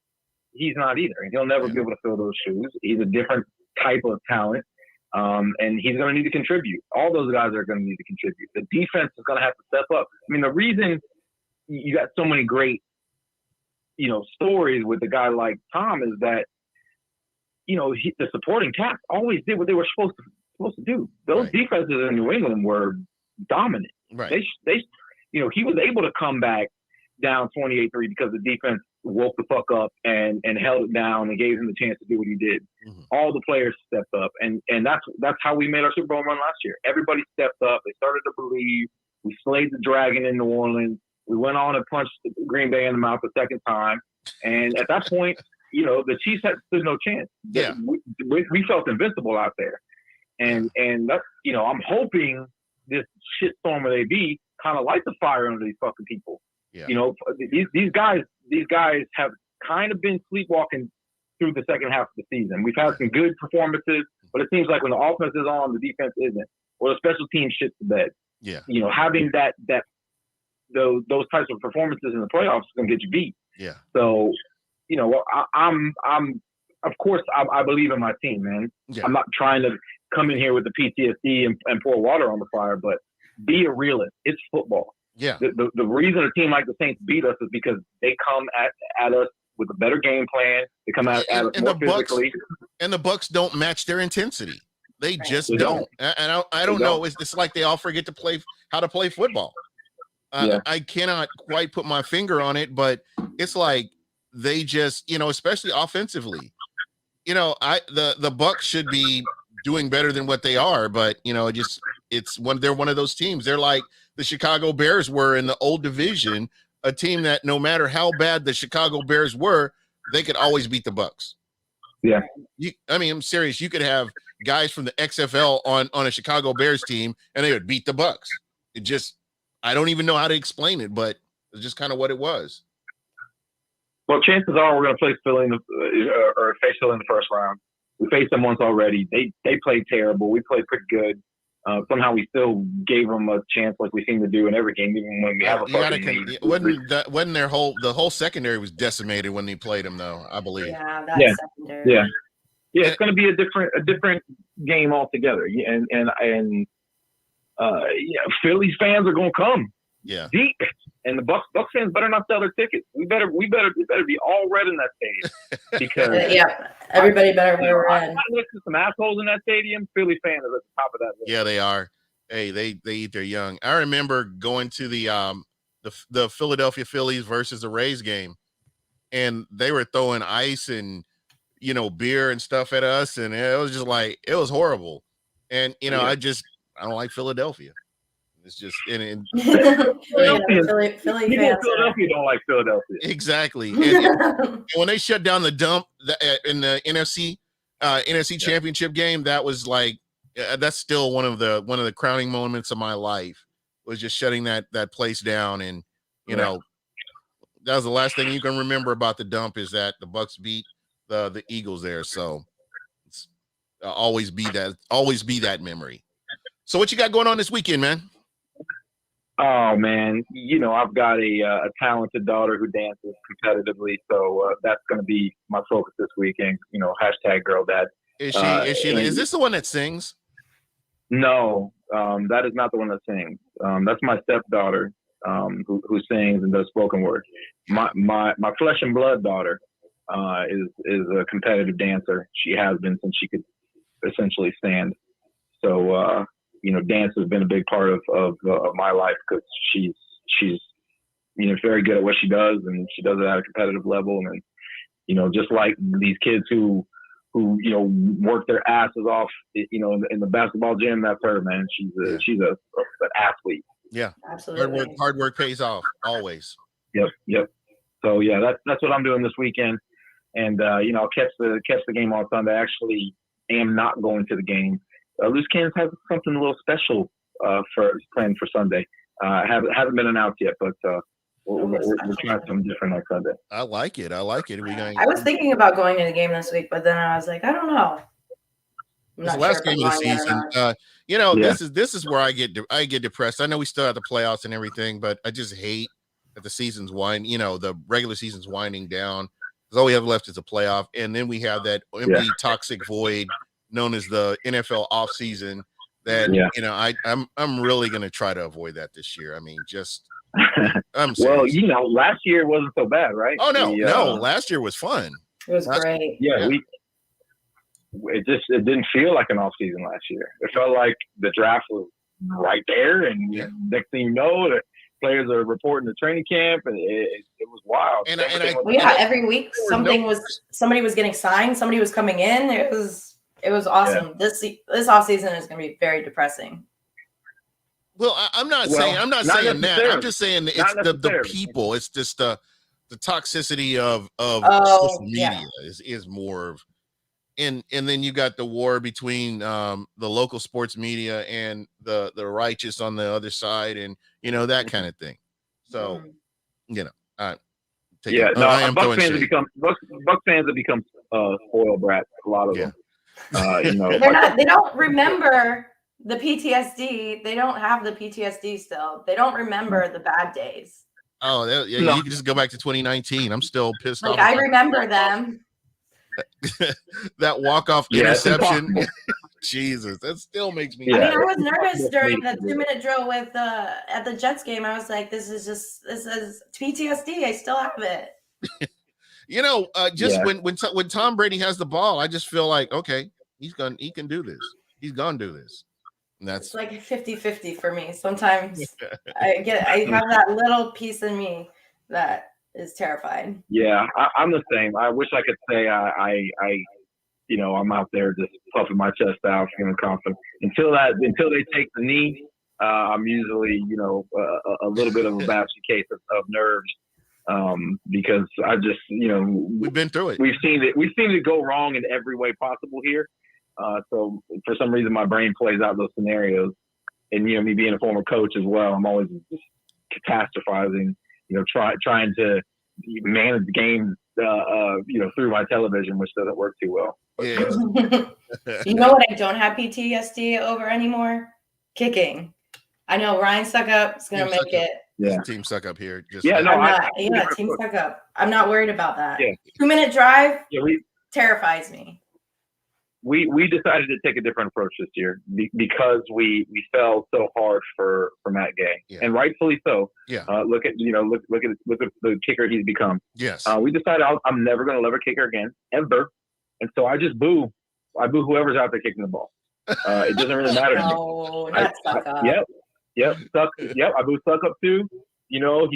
he's not either. He'll never be able to fill those shoes. He's a different type of talent. And he's going to need to contribute. All those guys are going to need to contribute. The defense is going to have to step up. I mean, the reason you got so many great, stories with a guy like Tom is that, the supporting cast always did what they were supposed to do. Those defenses in New England were dominant. Right. They he was able to come back down 28-3 because the defense woke the fuck up and held it down and gave him the chance to do what he did. Mm-hmm. All the players stepped up, and that's how we made our Super Bowl run last year. Everybody stepped up. They started to believe. We slayed the dragon in New Orleans. We went on and punched Green Bay in the mouth a second time, and at that point, the Chiefs stood no chance. Yeah, we felt invincible out there, and that's I'm hoping this shitstorm with AB kind of lights the fire under these fucking people. Yeah. These guys have kind of been sleepwalking through the second half of the season. We've had some good performances, but it seems like when the offense is on, the defense isn't, or the special team shits the bed. Yeah. Having those types of performances in the playoffs is gonna get you beat. Yeah. So, I'm of course I believe in my team, man. Yeah. I'm not trying to come in here with the PTSD and pour water on the fire, but be a realist. It's football. Yeah. The reason a team like the Saints beat us is because they come at us with a better game plan. They come at us more physically. And the Bucs don't match their intensity. They just don't. And I don't know. It's like they all forget to play how to play football. I cannot quite put my finger on it, but it's like they just, especially offensively, the Bucs should be doing better than what they are, but they're one of those teams. They're like the Chicago Bears were in the old division, a team that no matter how bad the Chicago Bears were, they could always beat the Bucs. Yeah. I'm serious. You could have guys from the XFL on a Chicago Bears team and they would beat the Bucs. I don't even know how to explain it, but it's just kind of what it was. Well, chances are we're going to face Philly in the first round. We faced them once already. They played terrible. We played pretty good. Somehow we still gave them a chance, like we seem to do in every game, even when we have a fucking lead. Wasn't the whole secondary was decimated when they played them, though? I believe. Yeah, that's secondary. Yeah. It's going to be a different game altogether. And Philly's fans are going to come. Yeah. Deep. And the Bucs fans better not sell their tickets. We better be all red in that stadium because everybody better wear red. I'm not listening to some assholes in that stadium. Philly fans are at the top of that list. Yeah, they are. Hey, they eat their young. I remember going to the Philadelphia Phillies versus the Rays game, and they were throwing ice and beer and stuff at us, and it was just like it was horrible. And I don't like Philadelphia. It's just Philly fans. Philadelphia don't like Philadelphia. Exactly. And when they shut down the dump in the NFC championship game, that was like that's still one of the crowning moments of my life, was just shutting that place down. And you know, that was the last thing you can remember about the dump, is that the Bucks beat the Eagles there. So it's always be that memory. So what you got going on this weekend, man? Oh man, you know, I've got a talented daughter who dances competitively, so that's going to be my focus this weekend. You know, hashtag girl dad. Is she is this the one that sings? No, that is not the one that sings. That's my stepdaughter, who sings and does spoken word. My flesh and blood daughter is a competitive dancer. She has been since she could essentially stand. So you know, dance has been a big part of my life, because she's you know, very good at what she does, and she does it at a competitive level. And you know, just like these kids who you know, work their asses off, you know, in the basketball gym, that's her, man. She's an athlete. Yeah, Absolutely. Hard work pays off always. Yep. So yeah, that's what I'm doing this weekend, and you know, I'll catch the game on Sunday. I actually am not going to the game. Loose Cannons has something a little special planned for Sunday. Haven't been announced yet, but we're trying something different on Sunday. I like it. I was thinking about going to the game this week, but then I was like, I don't know. It's the last game of the season. You know, this is where I get depressed. I know we still have the playoffs and everything, but I just hate that the season's the regular season's winding down, because all we have left is a playoff, and then we have that empty toxic void known as the NFL offseason that you know, I'm really gonna try to avoid that this year. I mean, I'm serious. Well, you know, last year wasn't so bad, right? Oh no, last year was fun. It was great. Yeah. It didn't feel like an off season last year. It felt like the draft was right there, and next thing you know, the players are reporting to training camp, and it was wild. And every week somebody was getting signed, somebody was coming in. It was awesome. Yeah. This off season is going to be very depressing. Well, I'm not saying that. I'm just saying it's the people. It's just the toxicity of social media is more of, and then you got the war between the local sports media and the righteous on the other side, and you know, that kind of thing. So you know, Buck fans have become spoiled brats. A lot of them. You know, they don't remember the PTSD. They don't have the PTSD still. They don't remember the bad days. Oh, you can just go back to 2019. I'm still pissed off. I remember them. That walk-off interception. Jesus, that still makes me. I mean, I was nervous during the 2-minute drill with at the Jets game. I was like, this is PTSD. I still have it. You know, when Tom Brady has the ball, I just feel like, okay, he can do this. He's gonna do this. And that's like 50-50 for me. Sometimes I have that little piece in me that is terrified. Yeah, I'm the same. I wish I could say I you know, I'm out there just puffing my chest out, feeling confident. Until they take the knee, I'm usually, you know, a little bit of a basket case of nerves. Because I just, you know, we've been through it. We've seen it go wrong in every way possible here. So for some reason, my brain plays out those scenarios, and you know, me being a former coach as well, I'm always just catastrophizing. You know, trying to manage games, you know, through my television, which doesn't work too well. Yeah. You know what I don't have PTSD over anymore? Kicking. I know Ryan Suckup is going to make it. Yeah, team suck up here. Just team suck up. I'm not worried about that. Yeah. 2-minute drive terrifies me. We decided to take a different approach this year because we fell so hard for Matt Gay, and rightfully so. Yeah. Look at the kicker he's become. Yes. We decided I'm never going to let a kicker again, ever, and so I just boo. I boo whoever's out there kicking the ball. It doesn't really matter to me. No, not suck up. Yep. I boo suck up too. You know,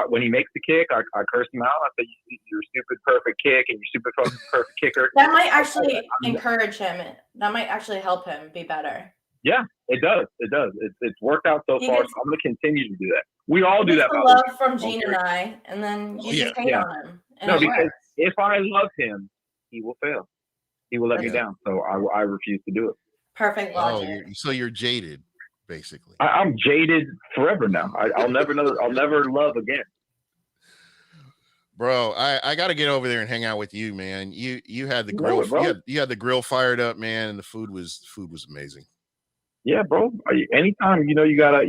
when he makes the kick, I curse him out. I say, "You're a stupid perfect kick, and you're stupid perfect kicker." That might actually encourage him. That might actually help him be better. Yeah, it does. It's worked out so far. So I'm going to continue to do that. We all do that. The love from Gene and I, and then you just hate on him. No, because if I love him, he will fail. He will let me down. So I refuse to do it. Perfect logic. So you're jaded, basically. I'm jaded forever now. I'll never love again. Bro, I got to get over there and hang out with you, man. You had the grill, bro. you had the grill fired up, man, and the food was amazing. Yeah, bro. Anytime, you got a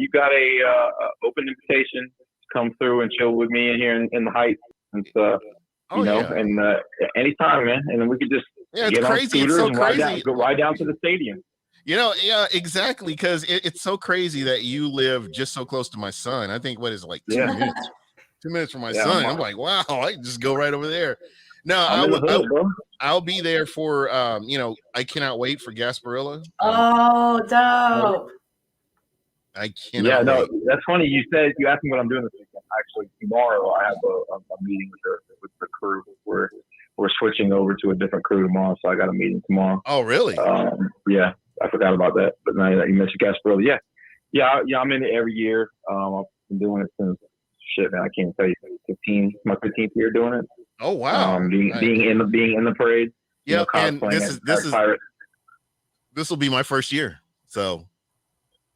open invitation to come through and chill with me in here in the Heights and stuff. And anytime, man. And then we could just get on scooters and ride down to the stadium. Yeah, exactly. Because it's so crazy that you live just so close to my son. I think 2 minutes. 2 minutes from my son. I'm like, wow, I can just go right over there. No, I'll be there for I cannot wait for Gasparilla. Oh, dope. I cannot wait. That's funny. You asked me what I'm doing this weekend. Actually, tomorrow I have a meeting with the crew. We're switching over to a different crew tomorrow, so I got a meeting tomorrow. Oh, really? Yeah, I forgot about that. But now that you mentioned Gasparilla, yeah, I'm in it every year. I've been doing it since man, I can't tell you, my 15th year doing it. Oh wow! Being in the parade. Yeah, and this will be my first year. So.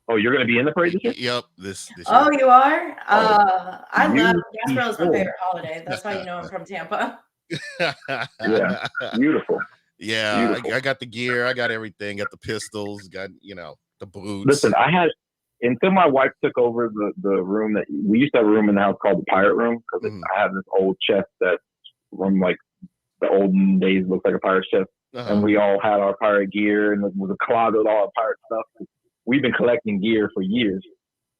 Oh, you're going to be in the parade this year? Yep. This year. Oh, you are? I love Gasparilla is my favorite holiday. That's how you know I'm from Tampa. Yeah, beautiful. Yeah, beautiful. I got the gear. I got everything. Got the pistols. Got the boots. Listen, until my wife took over the room that we used to have a room in the house called the pirate room because I have this old chest that from like the olden days looks like a pirate chest, and we all had our pirate gear and there was a closet with all our pirate stuff. We've been collecting gear for years,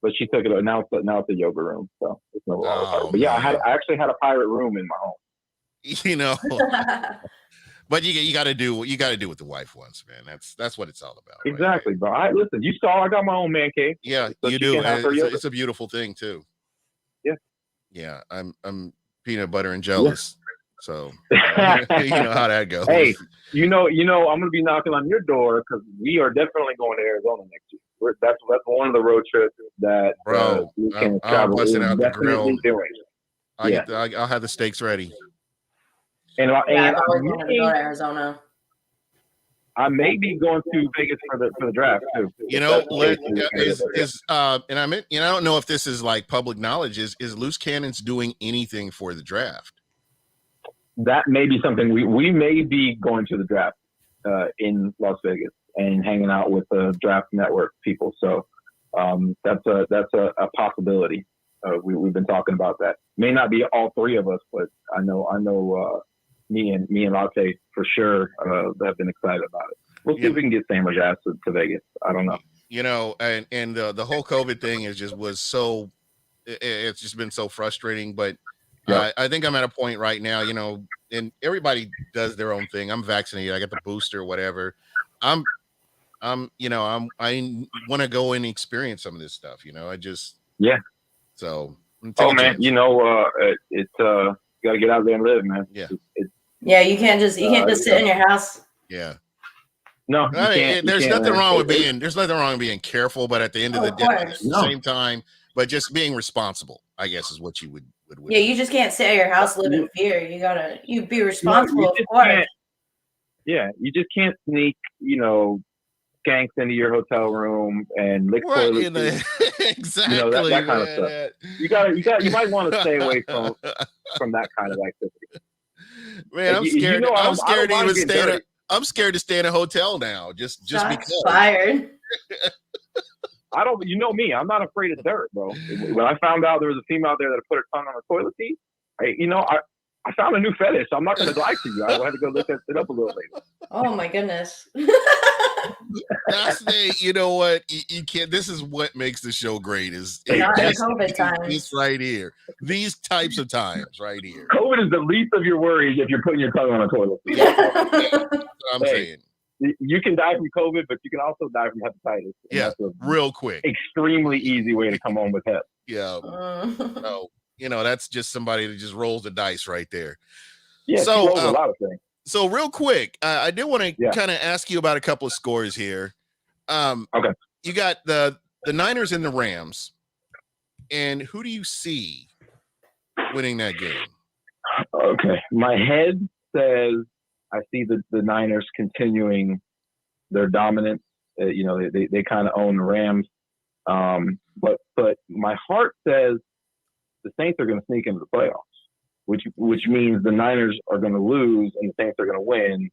but she took it. Now it's a yoga room, so it's no longer. But yeah, I actually had a pirate room in my home. But you got to do what the wife wants, man. That's what it's all about. Exactly, right? Bro. Listen, you saw I got my own man cave. Yeah, so you do. It's a beautiful thing too. Yeah. Yeah, I'm peanut butter and jealous. Yeah. So you know how that goes. Hey, I'm gonna be knocking on your door because we are definitely going to Arizona next year. That's one of the road trips that we can travel. I'm out the grill. Doing. I'll have the steaks ready. And I've always wanted to go to Arizona. I may be going to Vegas for the draft too. And I meant, I don't know if this is like public knowledge. Is Loose Cannons doing anything for the draft? That may be something we may be going to the draft in Las Vegas and hanging out with the draft network people. So that's a possibility. We've been talking about that. May not be all three of us, but I know me and Latte for sure have been excited about it. We'll see if we can get Sam or Jazz to Vegas. I don't know. And the whole COVID thing it's just been so frustrating, but I think I'm at a point right now, and everybody does their own thing. I'm vaccinated. I got the booster, whatever. I want to go and experience some of this stuff. So. Man, it's got to get out there and live, man. Yeah. You can't just sit in your house. Yeah. No, there's nothing wrong with being careful, but at the end of the day, at the same time, but just being responsible, I guess, is what you would. Yeah, you just can't sit at your house, live in fear. You be responsible, of course. Yeah, you just can't sneak, skanks into your hotel room and lick toilet seats. Exactly, that kind of stuff. You might want to stay away from that kind of activity. Man, I'm scared. I'm scared to stay in a hotel now. Just because. Fired. I don't. You know me. I'm not afraid of dirt, bro. When I found out there was a female out there that put her tongue on the toilet seat, I found a new fetish. I'm not going to lie to you. I had to go look that shit up a little later. Oh my goodness. You know what? You can't. This is what makes the show great. Is COVID times. This right here. These types of times right here. COVID is the least of your worries if you're putting your tongue on a toilet seat. That's what I'm saying. You can die from COVID, but you can also die from hepatitis. Yeah, real quick. Extremely easy way to come home with hep. Yeah. So, that's just somebody that just rolls the dice right there. Yeah, so a lot of things. So real quick, I did want to kind of ask you about a couple of scores here. Okay. You got the Niners and the Rams, and who do you see winning that game? Okay. My head says I see the Niners continuing their dominance You know, they kind of own the Rams. But my heart says the Saints are going to sneak into the playoffs, which means the Niners are going to lose and the Saints are going to win,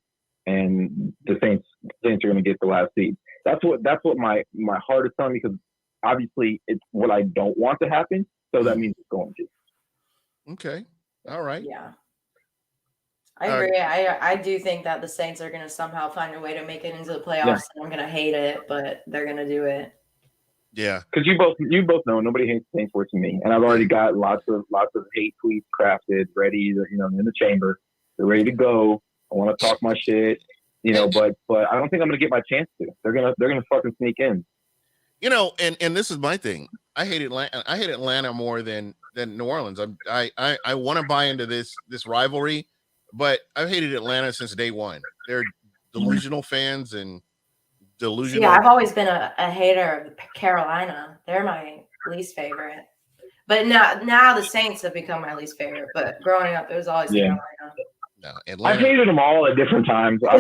and the Saints are going to get the last seed. That's what my heart is telling me, because obviously it's what I don't want to happen. So that means it's going to. Okay. All right. Yeah. I agree. I do think that the Saints are going to somehow find a way to make it into the playoffs. Yeah. And I'm going to hate it, but they're going to do it. Yeah. Because you both know nobody hates the Saints worse than me, and I've already got lots of hate tweets crafted, ready, you know, in the chamber. They're ready to go. I want to talk my shit, you know, but I don't think I'm going to get my chance to. They're gonna fucking sneak in. You know, and this is my thing. I hate Atlanta more than New Orleans. I want to buy into this rivalry, but I've hated Atlanta since day one. They're delusional fans and delusional. Yeah, I've always been a hater of Carolina. They're my least favorite. But now the Saints have become my least favorite. But growing up, it was always Carolina. No, Atlanta. I've hated them all at different times. I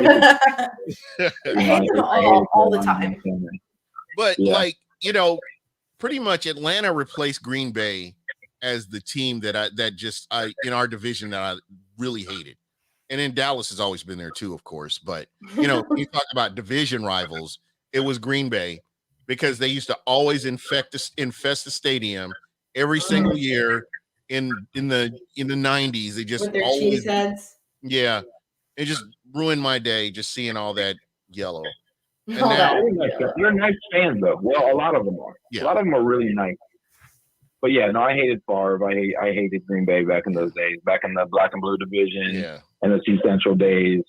hate them all the time. But like, you know, pretty much Atlanta replaced Green Bay as the team that in our division that I really hated. And then Dallas has always been there too, of course. But you know, you talk about division rivals, it was Green Bay, because they used to always infest the stadium every single year in the 90s. They just with their always, cheeseheads. yeah, it just ruined my day just seeing all that yellow. And All now, that. You're nice fans, though. Well, a lot of them are. Yeah. A lot of them are really nice. But yeah, no, I hated Favre. I hated Green Bay back in those days, back in the black and blue division, and the C Central days.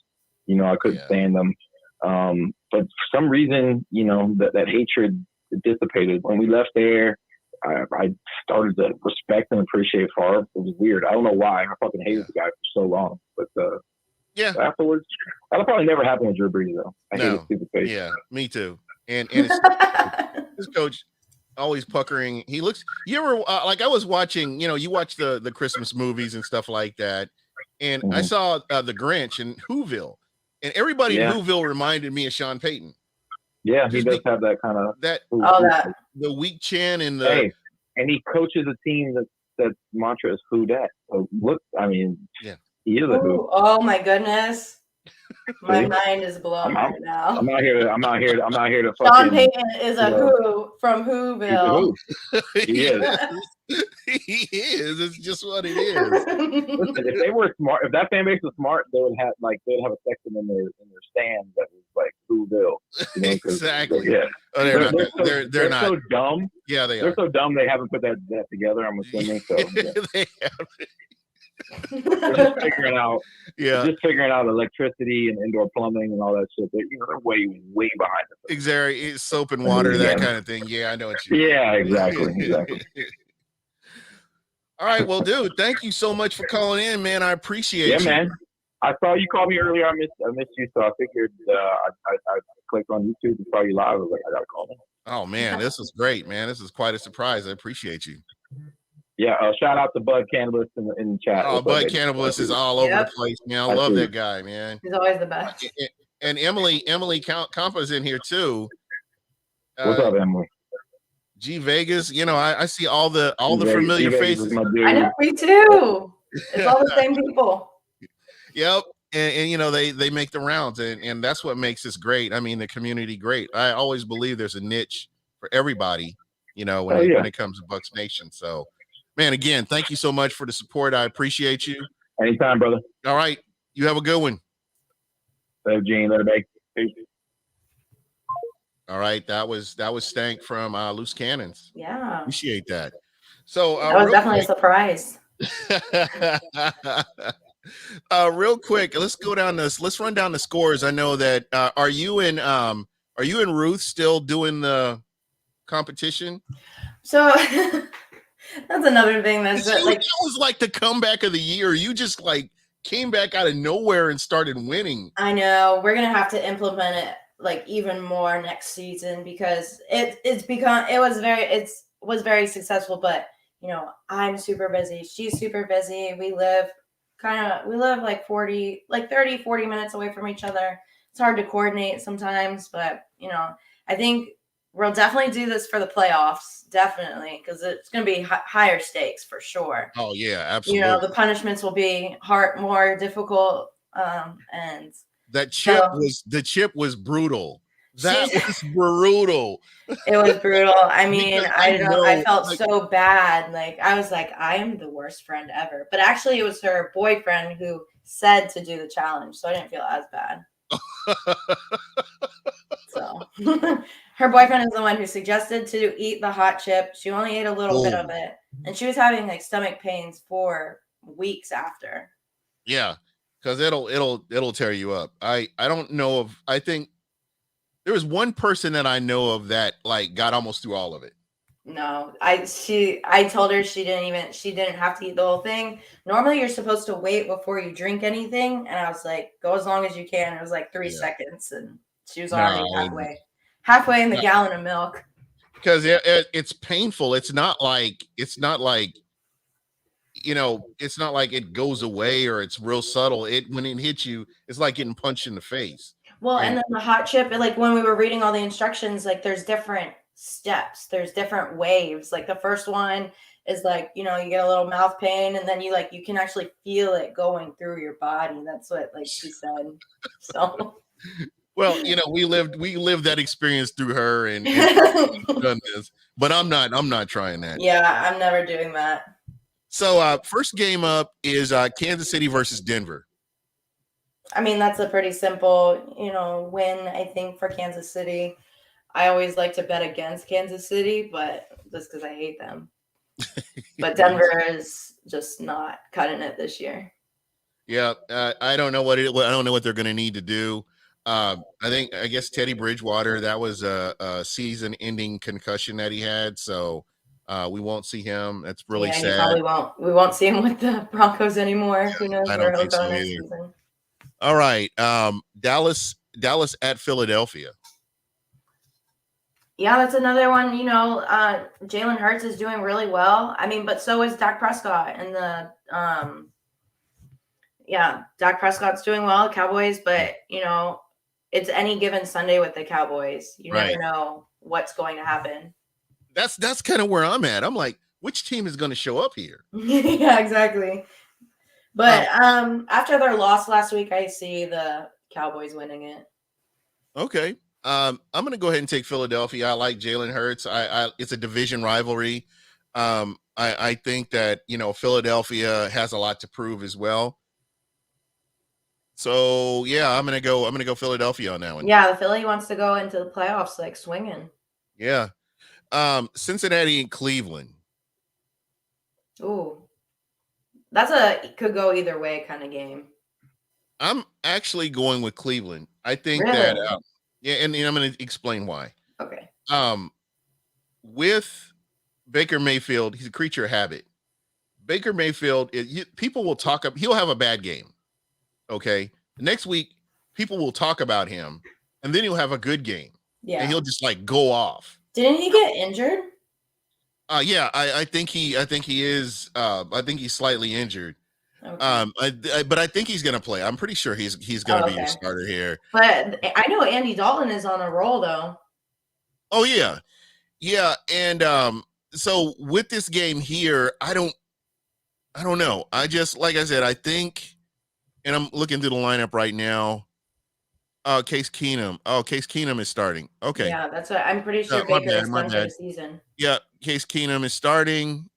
You know, I couldn't stand them. But for some reason, you know, that hatred dissipated when we left there. I started to respect and appreciate Favre. It was weird. I don't know why. I fucking hated the guy for so long. But afterwards, that'll probably never happen with Drew Brees, though. I hate his stupid face. Yeah, me too. And this coach always puckering. He looks. You ever like I was watching? You know, you watch the Christmas movies and stuff like that. And I saw The Grinch in Whoville, and everybody in Whoville reminded me of Sean Payton. Yeah, he does have that kind of the weak chin and the and he coaches a team that mantra is "Who dat?" So look, I mean, he is a who. Oh my goodness, my mind is blown right now. I'm not here to. Sean Payton is a who from Whoville. He is. He is. It's just what it is. Listen, if they were smart, if that fan base was smart, they'd have a section in their stands that was like Whoville. You know, exactly. Yeah. Oh, they're not so dumb. Yeah, they are. They're so dumb they haven't put that together. I'm assuming. So they they're just figuring out electricity and indoor plumbing and all that shit. They're way behind it. Exactly. Soap and water, that kind of thing. Yeah, I know what you mean. Yeah, exactly. All right, well, dude, thank you so much for calling in, man. I appreciate you. Yeah, man. I saw you call me earlier. I missed you, so I figured I clicked on YouTube and saw you live. I was like, I gotta call in. Oh man, this is great, man. This is quite a surprise. I appreciate you. Yeah, shout out to Bud Cannabis in the chat. Oh, Bud Cannabis is all over the place, man. I love that guy, man. He's always the best. And Emily Campa's in here too. What's up, Emily? G Vegas, you know, I see all the familiar faces. I know, me too. It's all the same people. Yep. And you know, they make the rounds, and that's what makes this great. I mean, the community great. I always believe there's a niche for everybody, you know, when it comes to Bucks Nation. So, man, again, thank you so much for the support. I appreciate you. Anytime, brother. All right. You have a good one. Later, Gene. Later, Bake. Peace. All right. That was Stank from Loose Cannons. Yeah. Appreciate that. So that was definitely a surprise. Real quick, let's run down the scores. I know that are you and Ruth still doing the competition? So that's another thing that was like the comeback of the year. You just like came back out of nowhere and started winning. I know. We're gonna have to implement it like even more next season, because it was very successful, but you know, I'm super busy, she's super busy, we live like 30, 40 minutes away from each other. It's hard to coordinate sometimes, but you know, I think we'll definitely do this for the playoffs, definitely, because it's going to be higher stakes for sure. Oh yeah, absolutely. The punishments will be more difficult, and the chip was brutal. That was brutal. It was brutal. I mean, I felt like, so bad. Like, I was like, I am the worst friend ever. But actually, it was her boyfriend who said to do the challenge, so I didn't feel as bad. So her boyfriend is the one who suggested to eat the hot chip. She only ate a little bit of it, and she was having like stomach pains for weeks after. Yeah, because it'll tear you up. I don't know if I think there was one person that I know of that like got almost through all of it. No, I told her she didn't have to eat the whole thing. Normally you're supposed to wait before you drink anything. And I was like, go as long as you can. It was like 3 seconds. And she was already halfway in the gallon of milk. Because it's painful. It's not like, it's not like it goes away or it's real subtle. When it hits you, it's like getting punched in the face. Well, and then the hot chip, like when we were reading all the instructions, like there's different steps, there's different waves. Like the first one is like, you get a little mouth pain, and then you can actually feel it going through your body. That's what like she said. So well, we lived that experience through her and done this, but I'm not trying that. Yeah, I'm never doing that. So first game up is Kansas City versus Denver. I mean, that's a pretty simple, win, I think, for Kansas City. I always like to bet against Kansas City, but just because I hate them. But Denver is just not cutting it this year. Yeah, I don't know what they're going to need to do. I guess Teddy Bridgewater, that was a season-ending concussion that he had, so we won't see him. That's really sad. Probably won't. We won't see him with the Broncos anymore. Who knows where he'll go next season. All right, Dallas at Philadelphia. Yeah, that's another one. Jalen Hurts is doing really well. I mean, but so is Dak Prescott. And Dak Prescott's doing well, Cowboys. But it's any given Sunday with the Cowboys. You never know what's going to happen. That's kind of where I'm at. I'm like, which team is going to show up here? Yeah, exactly. But after their loss last week, I see the Cowboys winning it. Okay. I'm going to go ahead and take Philadelphia. I like Jalen Hurts. It's a division rivalry. I think that, Philadelphia has a lot to prove as well. So yeah, I'm going to go Philadelphia on that one. Yeah. The Philly wants to go into the playoffs, like swinging. Yeah. Cincinnati and Cleveland. Ooh. Could go either way kind of game. I'm actually going with Cleveland. I think really? that, and I'm going to explain why. Okay. With Baker Mayfield, he's a creature of habit. Baker Mayfield, people will talk up. He'll have a bad game. Okay. Next week, people will talk about him, and then he'll have a good game. Yeah. And he'll just like go off. Didn't he get injured? Yeah, I think he is. I think he's slightly injured. Okay. But I think he's going to play. I'm pretty sure he's going to be your starter here. But I know Andy Dalton is on a roll though. Oh yeah, yeah. And so with this game here, I don't know. I just, like I said, I think, and I'm looking through the lineup right now. Case Keenum. Oh, Case Keenum is starting. Okay. Yeah, that's what I'm pretty sure Baker is done for the season. Yeah, Case Keenum is starting.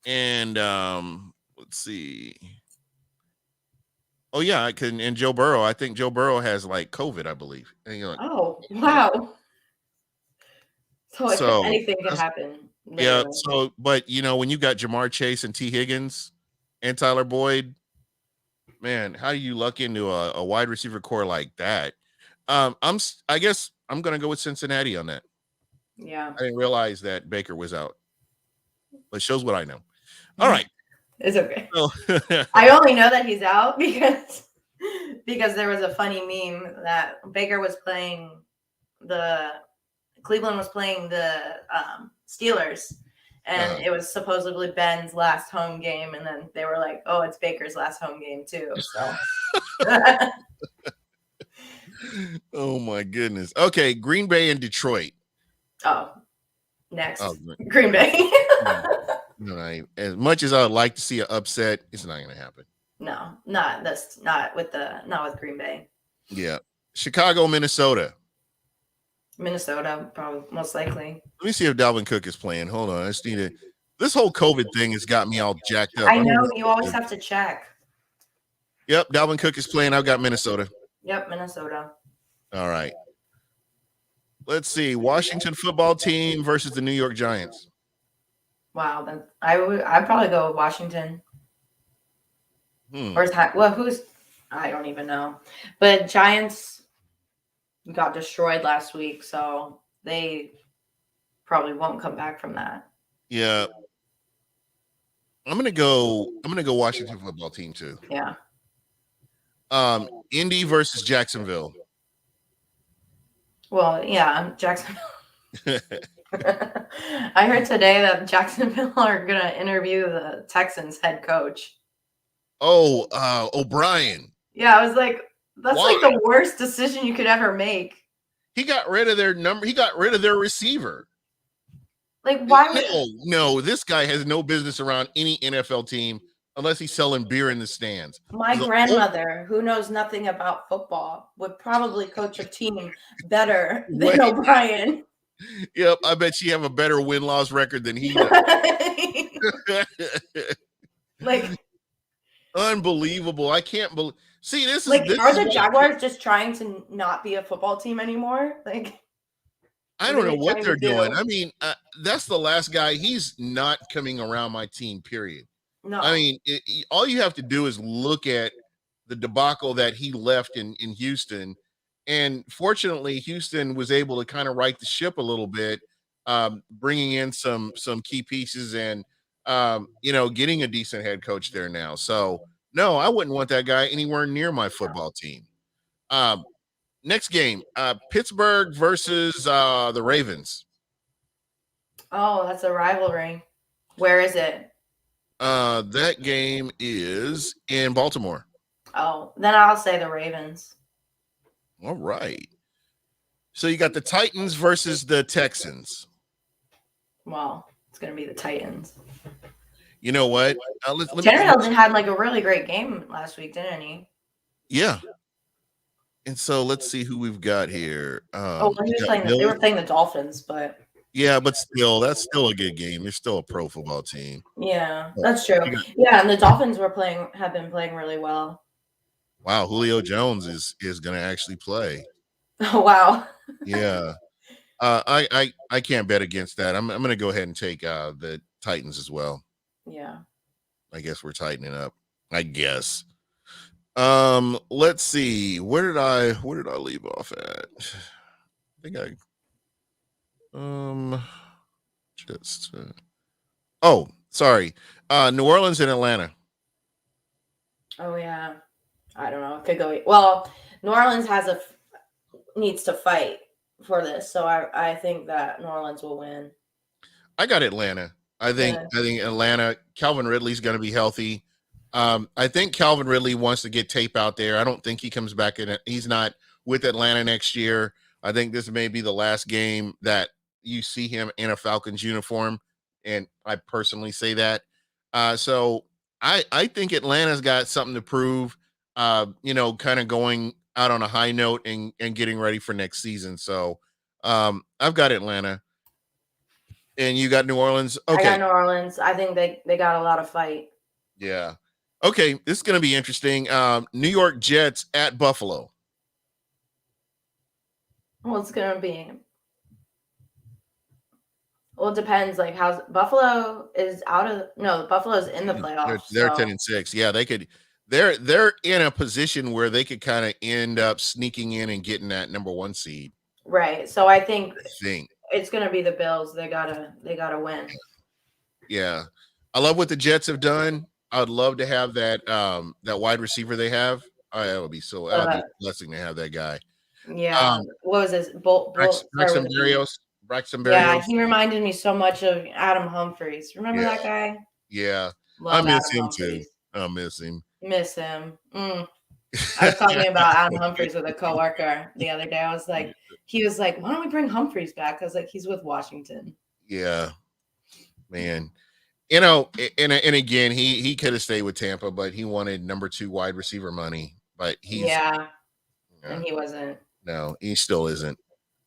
And let's see. Oh, yeah, and Joe Burrow. I think Joe Burrow has like COVID, I believe. Oh, wow. So anything can happen. Literally. Yeah, so but when you got Jamar Chase and T. Higgins and Tyler Boyd, man, how do you luck into a wide receiver core like that? I guess I'm gonna go with Cincinnati on that. Yeah. I didn't realize that Baker was out. But it shows what I know. All right. It's okay. So, I only know that he's out because there was a funny meme that Baker was playing Cleveland was playing the Steelers, and it was supposedly Ben's last home game, and then they were like, "Oh, it's Baker's last home game too." So. Oh my goodness. Okay, Green Bay and Detroit. Oh, next. Oh, Green Bay. no, as much as I would like to see an upset, it's not going to happen. No, not with Green Bay. Yeah. Chicago, Minnesota. Minnesota, probably most likely. Let me see if Dalvin Cook is playing. Hold on. I just need to. This whole COVID thing has got me all jacked up. I know you always have to check. Yep, Dalvin Cook is playing. I've got Minnesota. Yep, Minnesota. All right. Let's see. Washington football team versus the New York Giants. Wow, then I'd probably go with Washington. Or who's? I don't even know. But Giants got destroyed last week, so they probably won't come back from that. Yeah. I'm gonna go Washington football team too. Yeah. Indy versus Jacksonville. Well, yeah, Jacksonville. I heard today that Jacksonville are gonna interview the Texans head coach. Oh, O'Brien. Yeah, I was like, that's Why? like the worst decision you could ever make. He got rid of their number. He got rid of their receiver. Like, why would No, this guy has no business around any NFL team unless he's selling beer in the stands. my grandmother, who knows nothing about football, would probably coach a team better than O'Brien. Yep, I bet she have a better win-loss record than he does. Like, unbelievable. I can't believe. See, this like, is are the Jaguars just trying to not be a football team anymore? Like, I don't know what they're doing. I mean, that's the last guy. He's not coming around my team, period. No. I mean, all you have to do is look at the debacle that he left in Houston. And fortunately, Houston was able to kind of right the ship a little bit, bringing in some key pieces and, getting a decent head coach there now. So, no, I wouldn't want that guy anywhere near my football team. Next game, Pittsburgh versus the Ravens. Oh, that's a rivalry. Where is it? That game is in Baltimore. Oh, then I'll say the Ravens. All right. So you got the Titans versus the Texans. Well, it's going to be the Titans. You know what? Tannehill had like a really great game last week, didn't he? Yeah. And so let's see who we've got here. He was playing they were playing the Dolphins, but yeah, but still, that's still a good game. They're still a pro football team. Yeah, that's true. Yeah, and the Dolphins have been playing really well. Wow, Julio Jones is going to actually play. Oh wow. Yeah. I can't bet against that. I'm going to go ahead and take the Titans as well. Yeah. I guess we're tightening up. I guess. Let's see. Where did I leave off at? I think sorry. New Orleans and Atlanta. Oh yeah. I don't know. It could go well. New Orleans needs to fight for this, so I think that New Orleans will win. I got Atlanta. I think Atlanta. Calvin Ridley's going to be healthy. I think Calvin Ridley wants to get tape out there. I don't think he comes back in. He's not with Atlanta next year. I think this may be the last game that you see him in a Falcons uniform, and I personally say that. So I think Atlanta's got something to prove. Kind of going out on a high note and getting ready for next season. So I've got Atlanta. And you got New Orleans? Okay. I got New Orleans. I think they got a lot of fight. Yeah. Okay, this is going to be interesting. New York Jets at Buffalo. Well, it's going to be. Well, it depends. Like, Buffalo is out of. No, Buffalo's in the playoffs. They're 10-6. Yeah, they could. They're in a position where they could kind of end up sneaking in and getting that number 1 seed. Right. So I think it's going to be the Bills. They gotta win. Yeah, I love what the Jets have done. I'd love to have that wide receiver they have. That would be so. That would be a blessing to have that guy. Yeah. What was this? Braxton Berrios. Yeah, he reminded me so much of Adam Humphries. Remember that guy? Yeah, Love I miss Adam him Humphries. too. I miss him. Miss him. I was talking about Adam Humphries with a coworker the other day. I was like, he was like, why don't we bring Humphries back? I was like, he's with Washington. Yeah, man. You know, and again, he could have stayed with Tampa, but he wanted number 2 wide receiver money. But and he wasn't. No, he still isn't.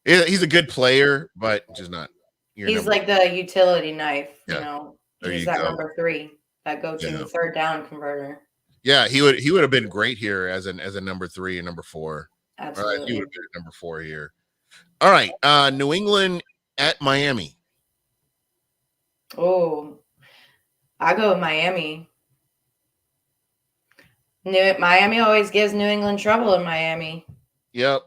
He's a good player, but just not. He's like the utility knife. Yeah, You know, there he's you that go. number 3, that go-to third down converter. Yeah, he would have been great here as a number 3 and number 4. Absolutely, he would have been number 4 here. All right, New England at Miami. Oh, I go with Miami. Miami always gives New England trouble in Miami. Yep.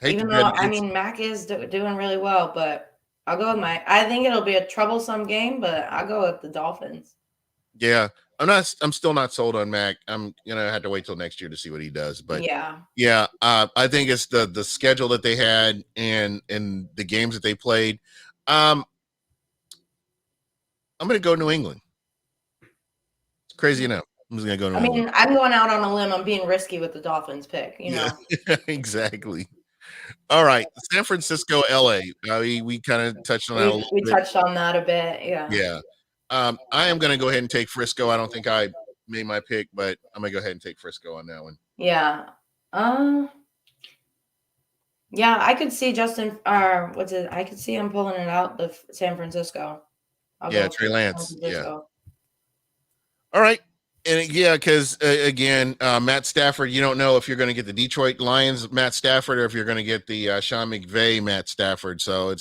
Even though, I mean, Mac is doing really well, but I'll go with I think it'll be a troublesome game, but I'll go with the Dolphins. Yeah. I'm still not sold on Mac. I'm gonna have to wait till next year to see what he does. But yeah. I think it's the schedule that they had and the games that they played. I'm gonna go New England. It's crazy enough. I'm just gonna go New England. I'm going out on a limb. I'm being risky with the Dolphins pick. You know. Exactly. All right, San Francisco, LA. We kind of touched on that. We touched on that a bit. Yeah. Yeah. I am going to go ahead and take Frisco. I don't think I made my pick, but I'm going to go ahead and take Frisco on that one. Yeah. Yeah, I could see Justin. I could see him pulling it out of San Francisco. Trey Lance. Yeah. All right. And because again, Matt Stafford, you don't know if you're going to get the Detroit Lions Matt Stafford or if you're going to get the Sean McVay Matt Stafford. So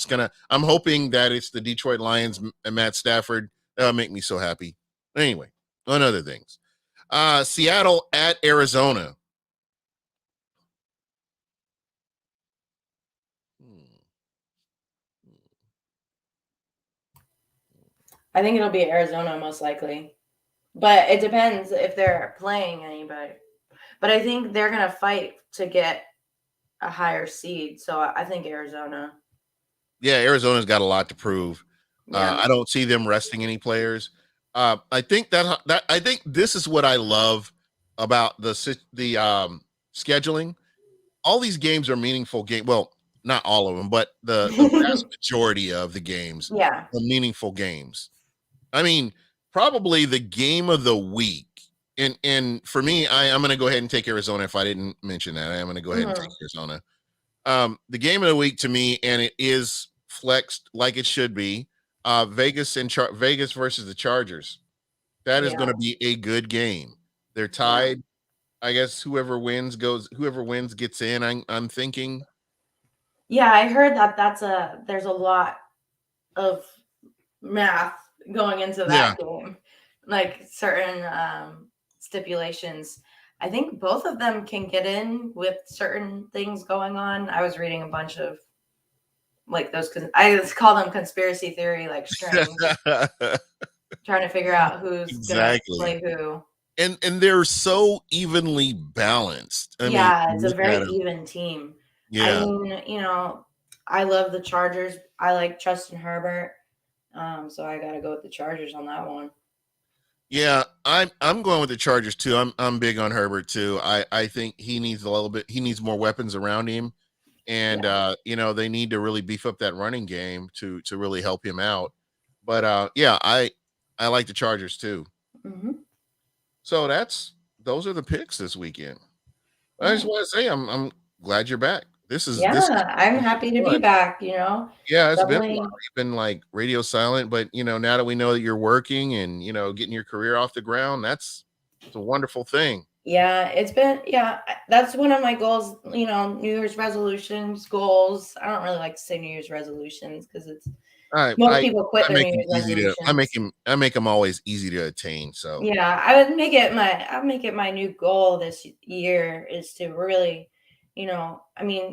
I'm hoping that it's the Detroit Lions Matt Stafford. That'll make me so happy. Anyway, on other things. Seattle at Arizona. I think it'll be Arizona most likely. But it depends if they're playing anybody. But I think they're going to fight to get a higher seed. So I think Arizona. Yeah, Arizona's got a lot to prove. Yeah. I don't see them resting any players. I think I think this is what I love about the scheduling. All these games are meaningful games. Well, not all of them, but the vast majority of the games are meaningful games. I mean, probably the game of the week. And for me, I'm going to go ahead and take Arizona. If I didn't mention that, I am going to go ahead and take Arizona. The game of the week to me, and it is flexed like it should be, Vegas versus the Chargers. That is going to be a good game. They're tied. I guess whoever wins gets in. I'm thinking. Yeah, I heard there's a lot of math going into that game, like certain stipulations. I think both of them can get in with certain things going on. I was reading a bunch of like those, I call them conspiracy theory, like strings, trying to figure out who's going to play who. And they're so evenly balanced. I mean, it's a very even team. Yeah. I mean, I love the Chargers. I like Justin Herbert. So I got to go with the Chargers on that one. Yeah, I'm going with the Chargers too. I'm big on Herbert too. I think he needs he needs more weapons around him. And they need to really beef up that running game to really help him out. But I like the Chargers too. Mm-hmm. So those are the picks this weekend. I just want to say I'm glad you're back. I'm happy to be back, Yeah, it's been like radio silent, but now that we know that you're working and getting your career off the ground, it's a wonderful thing. Yeah, that's one of my goals, New Year's resolutions, goals. I don't really like to say New Year's resolutions because it's most people quit their New Year's resolutions. I make them always easy to attain. So yeah, I'll make it my new goal this year is to really,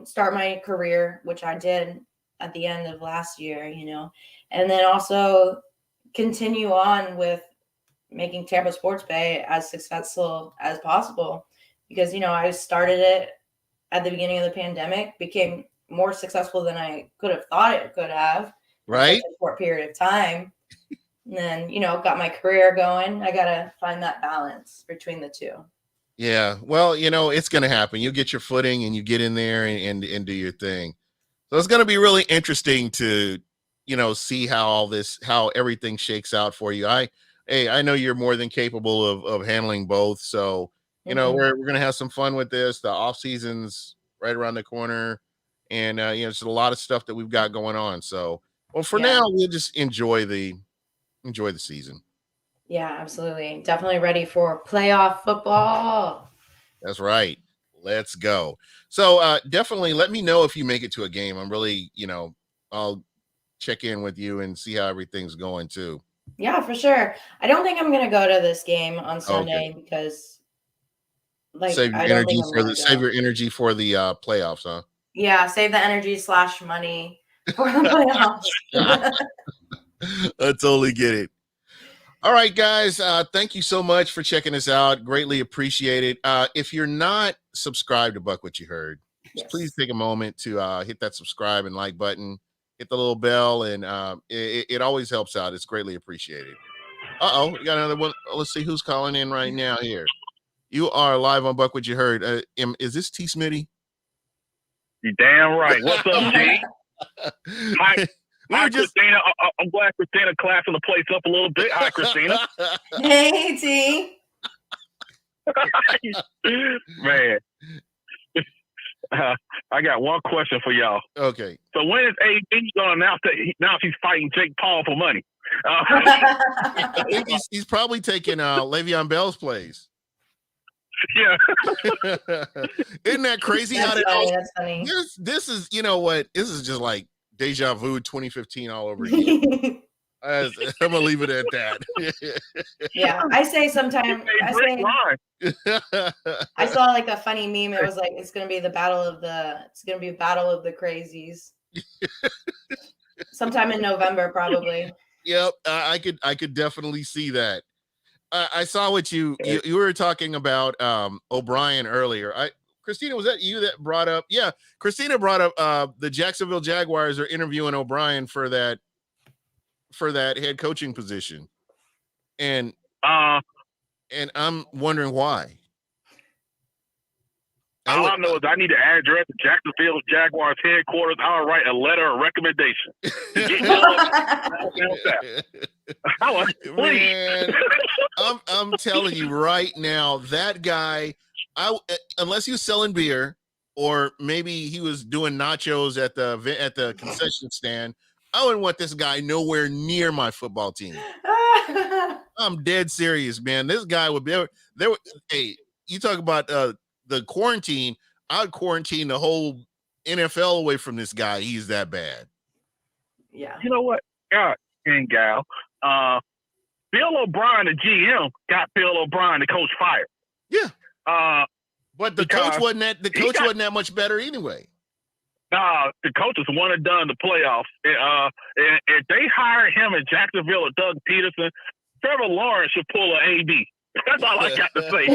start my career, which I did at the end of last year, and then also continue on with making Tampa Sports Bae as successful as possible because, I started it at the beginning of the pandemic, became more successful than I could have thought it could have. Right. In a short period of time, And then, got my career going. I got to find that balance between the two. Yeah. Well, it's going to happen. You'll get your footing and you get in there and do your thing. So it's going to be really interesting to, see how everything shakes out for you. I know you're more than capable of handling both. So, we're going to have some fun with this. The off season's right around the corner, and it's a lot of stuff that we've got going on. So, well, for now, we'll just enjoy the season. Yeah, absolutely. Definitely ready for playoff football. That's right. Let's go. So, definitely let me know if you make it to a game. I'm really, I'll check in with you and see how everything's going too. Yeah, for sure. I don't think I'm going to go to this game on Sunday because save your energy for the playoffs, huh? Yeah, save the energy / money for the playoffs. I totally get it. All right, guys. Thank you so much for checking us out. Greatly appreciate it. If you're not subscribed to Buck What You Heard, please take a moment to hit that subscribe and like button. Hit the little bell, and it always helps out. It's greatly appreciated. We got another one. Let's see who's calling in right now here. You are live on Buck What You Heard. Is this T. Smitty? You damn right. What's up, G? Hi, Christina. I'm glad Christina classing the place up a little bit. Hi, Christina. Hey, T. Man. I got one question for y'all. Okay. So when is AD going to announce he's fighting Jake Paul for money? He's probably taking Le'Veon Bell's place. Yeah. Isn't that crazy? That's funny. This is, what? This is just like deja vu 2015 all over again. I'm gonna leave it at that. Yeah, I say sometimes. I saw like a funny meme. It was like it's gonna be a battle of the crazies. Sometime in November, probably. Yep, I could definitely see that. I saw what you were talking about O'Brien earlier. Christina, was that you that brought up? Yeah, Christina brought up the Jacksonville Jaguars are interviewing O'Brien for that head coaching position, and I'm wondering why. All I know is I need the address of Jacksonville Jaguars headquarters. I'll write a letter of recommendation. Man, I'm telling you right now, that guy, unless he was selling beer or maybe he was doing nachos at the concession stand, I wouldn't want this guy nowhere near my football team. I'm dead serious, man. This guy would be there. Hey, you talk about the quarantine. I'd quarantine the whole NFL away from this guy. He's that bad. Yeah. You know what? God and gal. Bill O'Brien, the GM, got Bill O'Brien, the coach, fired. Yeah. But the coach wasn't that much better anyway. The coach is one and done the playoffs. If they hire him in Jacksonville or Doug Peterson, Trevor Lawrence should pull an AB. That's all I got to say.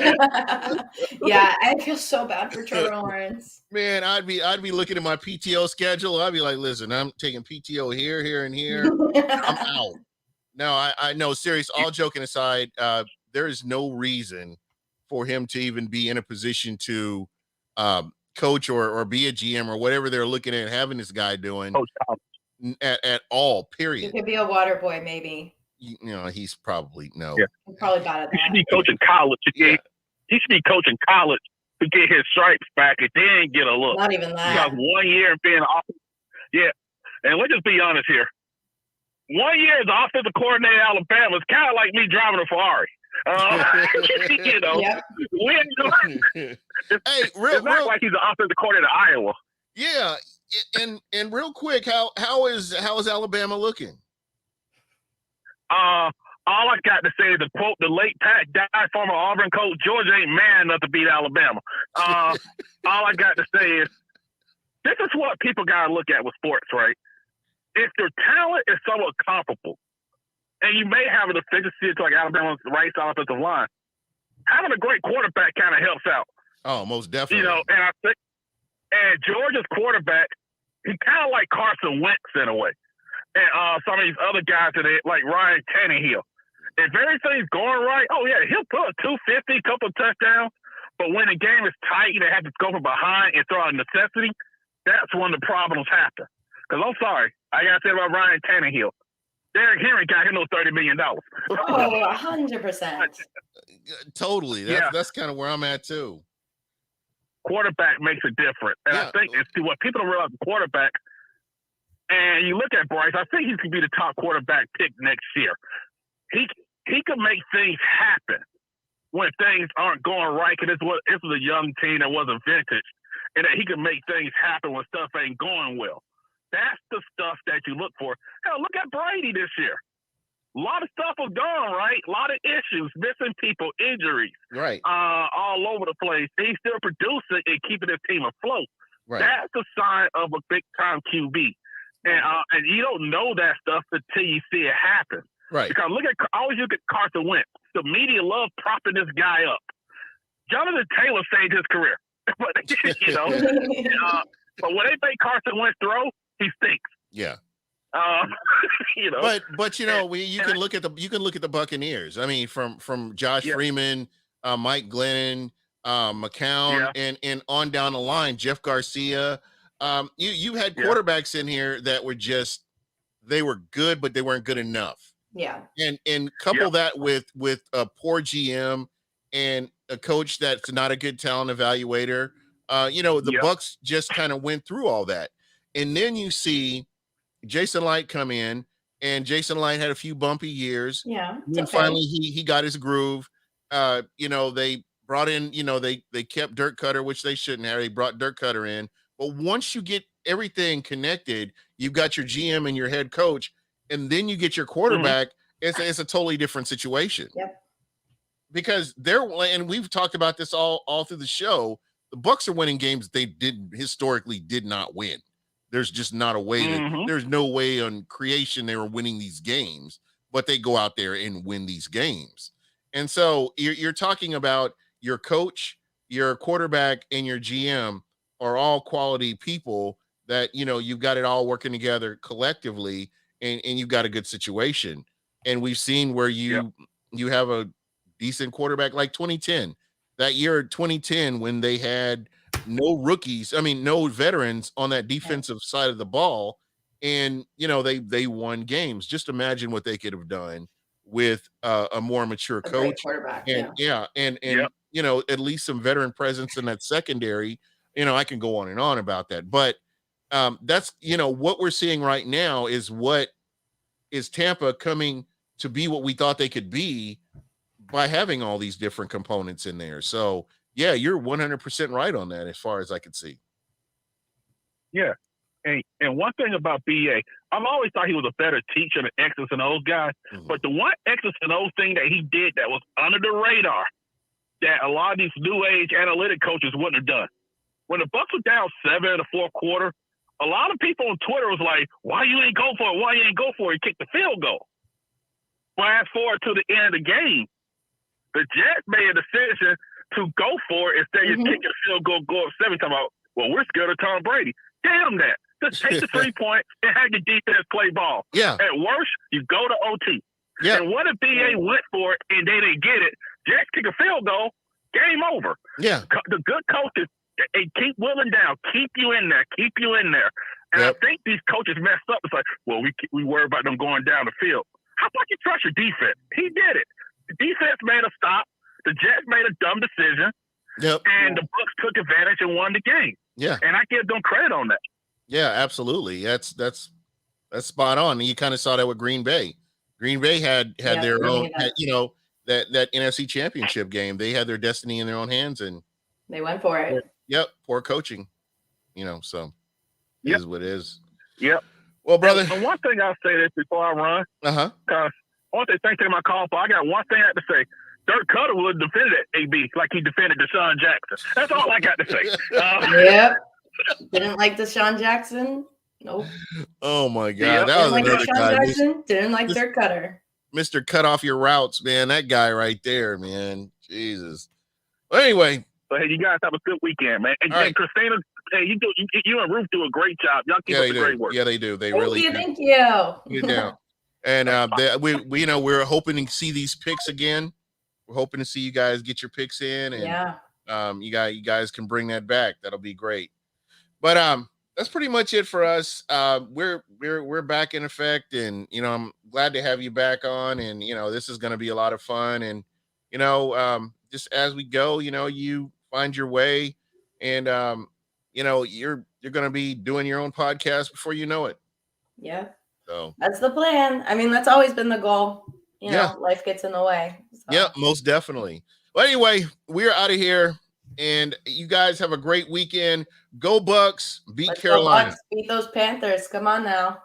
Yeah, I feel so bad for Trevor Lawrence. Man, I'd be looking at my PTO schedule. I'd be like, listen, I'm taking PTO here, and here. I'm out. No, I know. Serious. All joking aside, there is no reason for him to even be in a position to coach or be a GM or whatever they're looking at having this guy doing at all. Period. He could be a water boy, maybe. He's probably no. Yeah. He's probably bad at that. He should be coaching college. He should be coaching college to get his stripes back and then get a look. Not even that. Because 1 year and being offensive. Yeah. And let's just be honest here. 1 year as the offensive coordinator at Alabama is kind of like me driving a Ferrari. Yep. It's not like he's an offensive coordinator at Iowa. Yeah. And real quick, how is Alabama looking? All I got to say is to quote the late Pat Dye, former Auburn coach, Georgia ain't man enough to beat Alabama. All I got to say is this is what people got to look at with sports, right? If their talent is somewhat comparable, and you may have a deficiency to like Alabama's right side offensive line, having a great quarterback kind of helps out. Oh, most definitely. And I think, and Georgia's quarterback, he kind of like Carson Wentz in a way. and some of these other guys that like Ryan Tannehill. If everything's going right, oh yeah, he'll put 250, couple of touchdowns. But when the game is tight and they have to go from behind and throw out necessity, that's when the problems happen. Because I'm sorry, I got to say about Ryan Tannehill. Derrick Henry got him those $30 million. Oh, 100%. Totally. That's kind of where I'm at too. Quarterback makes a difference. And I think it's what people don't realize, the quarterback, and you look at Bryce, I think he could be the top quarterback pick next year. He could make things happen when things aren't going right, because this was a young team that wasn't vintage, and that he could make things happen when stuff ain't going well. That's the stuff that you look for. Hell, look at Brady this year. A lot of stuff was gone right. A lot of issues, missing people, injuries, right, all over the place. He's still producing and keeping his team afloat. Right. That's a sign of a big time QB, and you don't know that stuff until you see it happen. Right. Because always look at Carson Wentz. The media love propping this guy up. Jonathan Taylor saved his career, but but when they make Carson Wentz throw, he stinks. Yeah. You know. But you can look at the Buccaneers. I mean, from Josh Freeman, Mike Glennon, McCown, and on down the line, Jeff Garcia. You had quarterbacks in here that were they were good, but they weren't good enough. Yeah. And couple that with a poor GM and a coach that's not a good talent evaluator. The Bucs just kind of went through all that. And then you see Jason Light come in, and Jason Light had a few bumpy years. Yeah. And finally he got his groove. They brought in, they kept Dirk Cutter, which they shouldn't have. They brought Dirk Cutter in. But once you get everything connected, you've got your GM and your head coach, and then you get your quarterback, it's a totally different situation. Yep. Because and we've talked about this all through the show, the Bucs are winning games they historically did not win. There's just not a way there's no way on creation they were winning these games, but they go out there and win these games. And so you're talking about your coach, your quarterback, and your GM are all quality people that, you've got it all working together collectively, and you've got a good situation. And we've seen where you have a decent quarterback like 2010. That year 2010, when they had no rookies, no veterans on that defensive side of the ball, and they won games. Just imagine what they could have done with a more mature coach, quarterback, and at least some veteran presence in that secondary. I can go on and on about that, but that's what we're seeing right now is what is Tampa coming to be what we thought they could be by having all these different components in there. So yeah, you're 100% right on that as far as I could see. Yeah. And one thing about BA, I've always thought he was a better teacher than X's and O's guy. But the one X's and O's thing that he did that was under the radar that a lot of these new age analytic coaches wouldn't have done. When the Bucs were down 7 in the fourth quarter, a lot of people on Twitter was like, why you ain't go for it? Why you ain't go for it? He kicked the field goal. Fast forward to the end of the game, the Jets made a decision to go for it instead of kicking the field goal, go up 7 times. Well, we're scared of Tom Brady. Damn that. Just take the 3 points and have your defense play ball. Yeah. At worst, you go to OT. Yeah. And what if BA went for it and they didn't get it? Jets kick a field goal, game over. Yeah. The good coaches, they keep willing down, keep you in there. And I think these coaches messed up. It's like, well, we worry about them going down the field. How about you trust your defense? He did it. The defense made a stop. The Jets made a dumb decision. Yep. And the Bucs took advantage and won the game. Yeah. And I give them credit on that. Yeah, absolutely. That's spot on. And you kind of saw that with Green Bay. Green Bay had their own, that NFC Championship game. They had their destiny in their own hands, and they went for it. Yep, poor coaching. So it is what it is. Yep. Well, brother. And one thing I'll say this before I run. Because I want to thank you for my call, but I got one thing I have to say. Dirk Cutter would have defended AB like he defended Deshaun Jackson. That's all I got to say. Yep. Didn't like Deshaun Jackson. Nope. Oh my God, that was another guy. Jackson, didn't like Dirk Cutter. Mr. Cut off your routes, man. That guy right there, man. Jesus. Well, anyway, So hey, you guys have a good weekend, man. And, right. Christina, hey, you and Ruth do a great job. Y'all keep up the great work. Yeah, they do. They really do. Thank you. Yeah. And we you know, we're hoping to see these picks again. We're hoping to see you guys get your picks in, and you guys can bring that back. That'll be great. But that's pretty much it for us. We're back in effect, and you know, I'm glad to have you back on, and you know, this is going to be a lot of fun, and you know, just as we go, you know, you find your way, and you know, you're going to be doing your own podcast before you know it. Yeah. So that's the plan. I mean, that's always been the goal. You know, life gets in the way. So. Yeah, most definitely. Well, anyway, we're out of here, and you guys have a great weekend. Go Bucks, beat Carolina. Go Bucks, beat those Panthers. Come on now.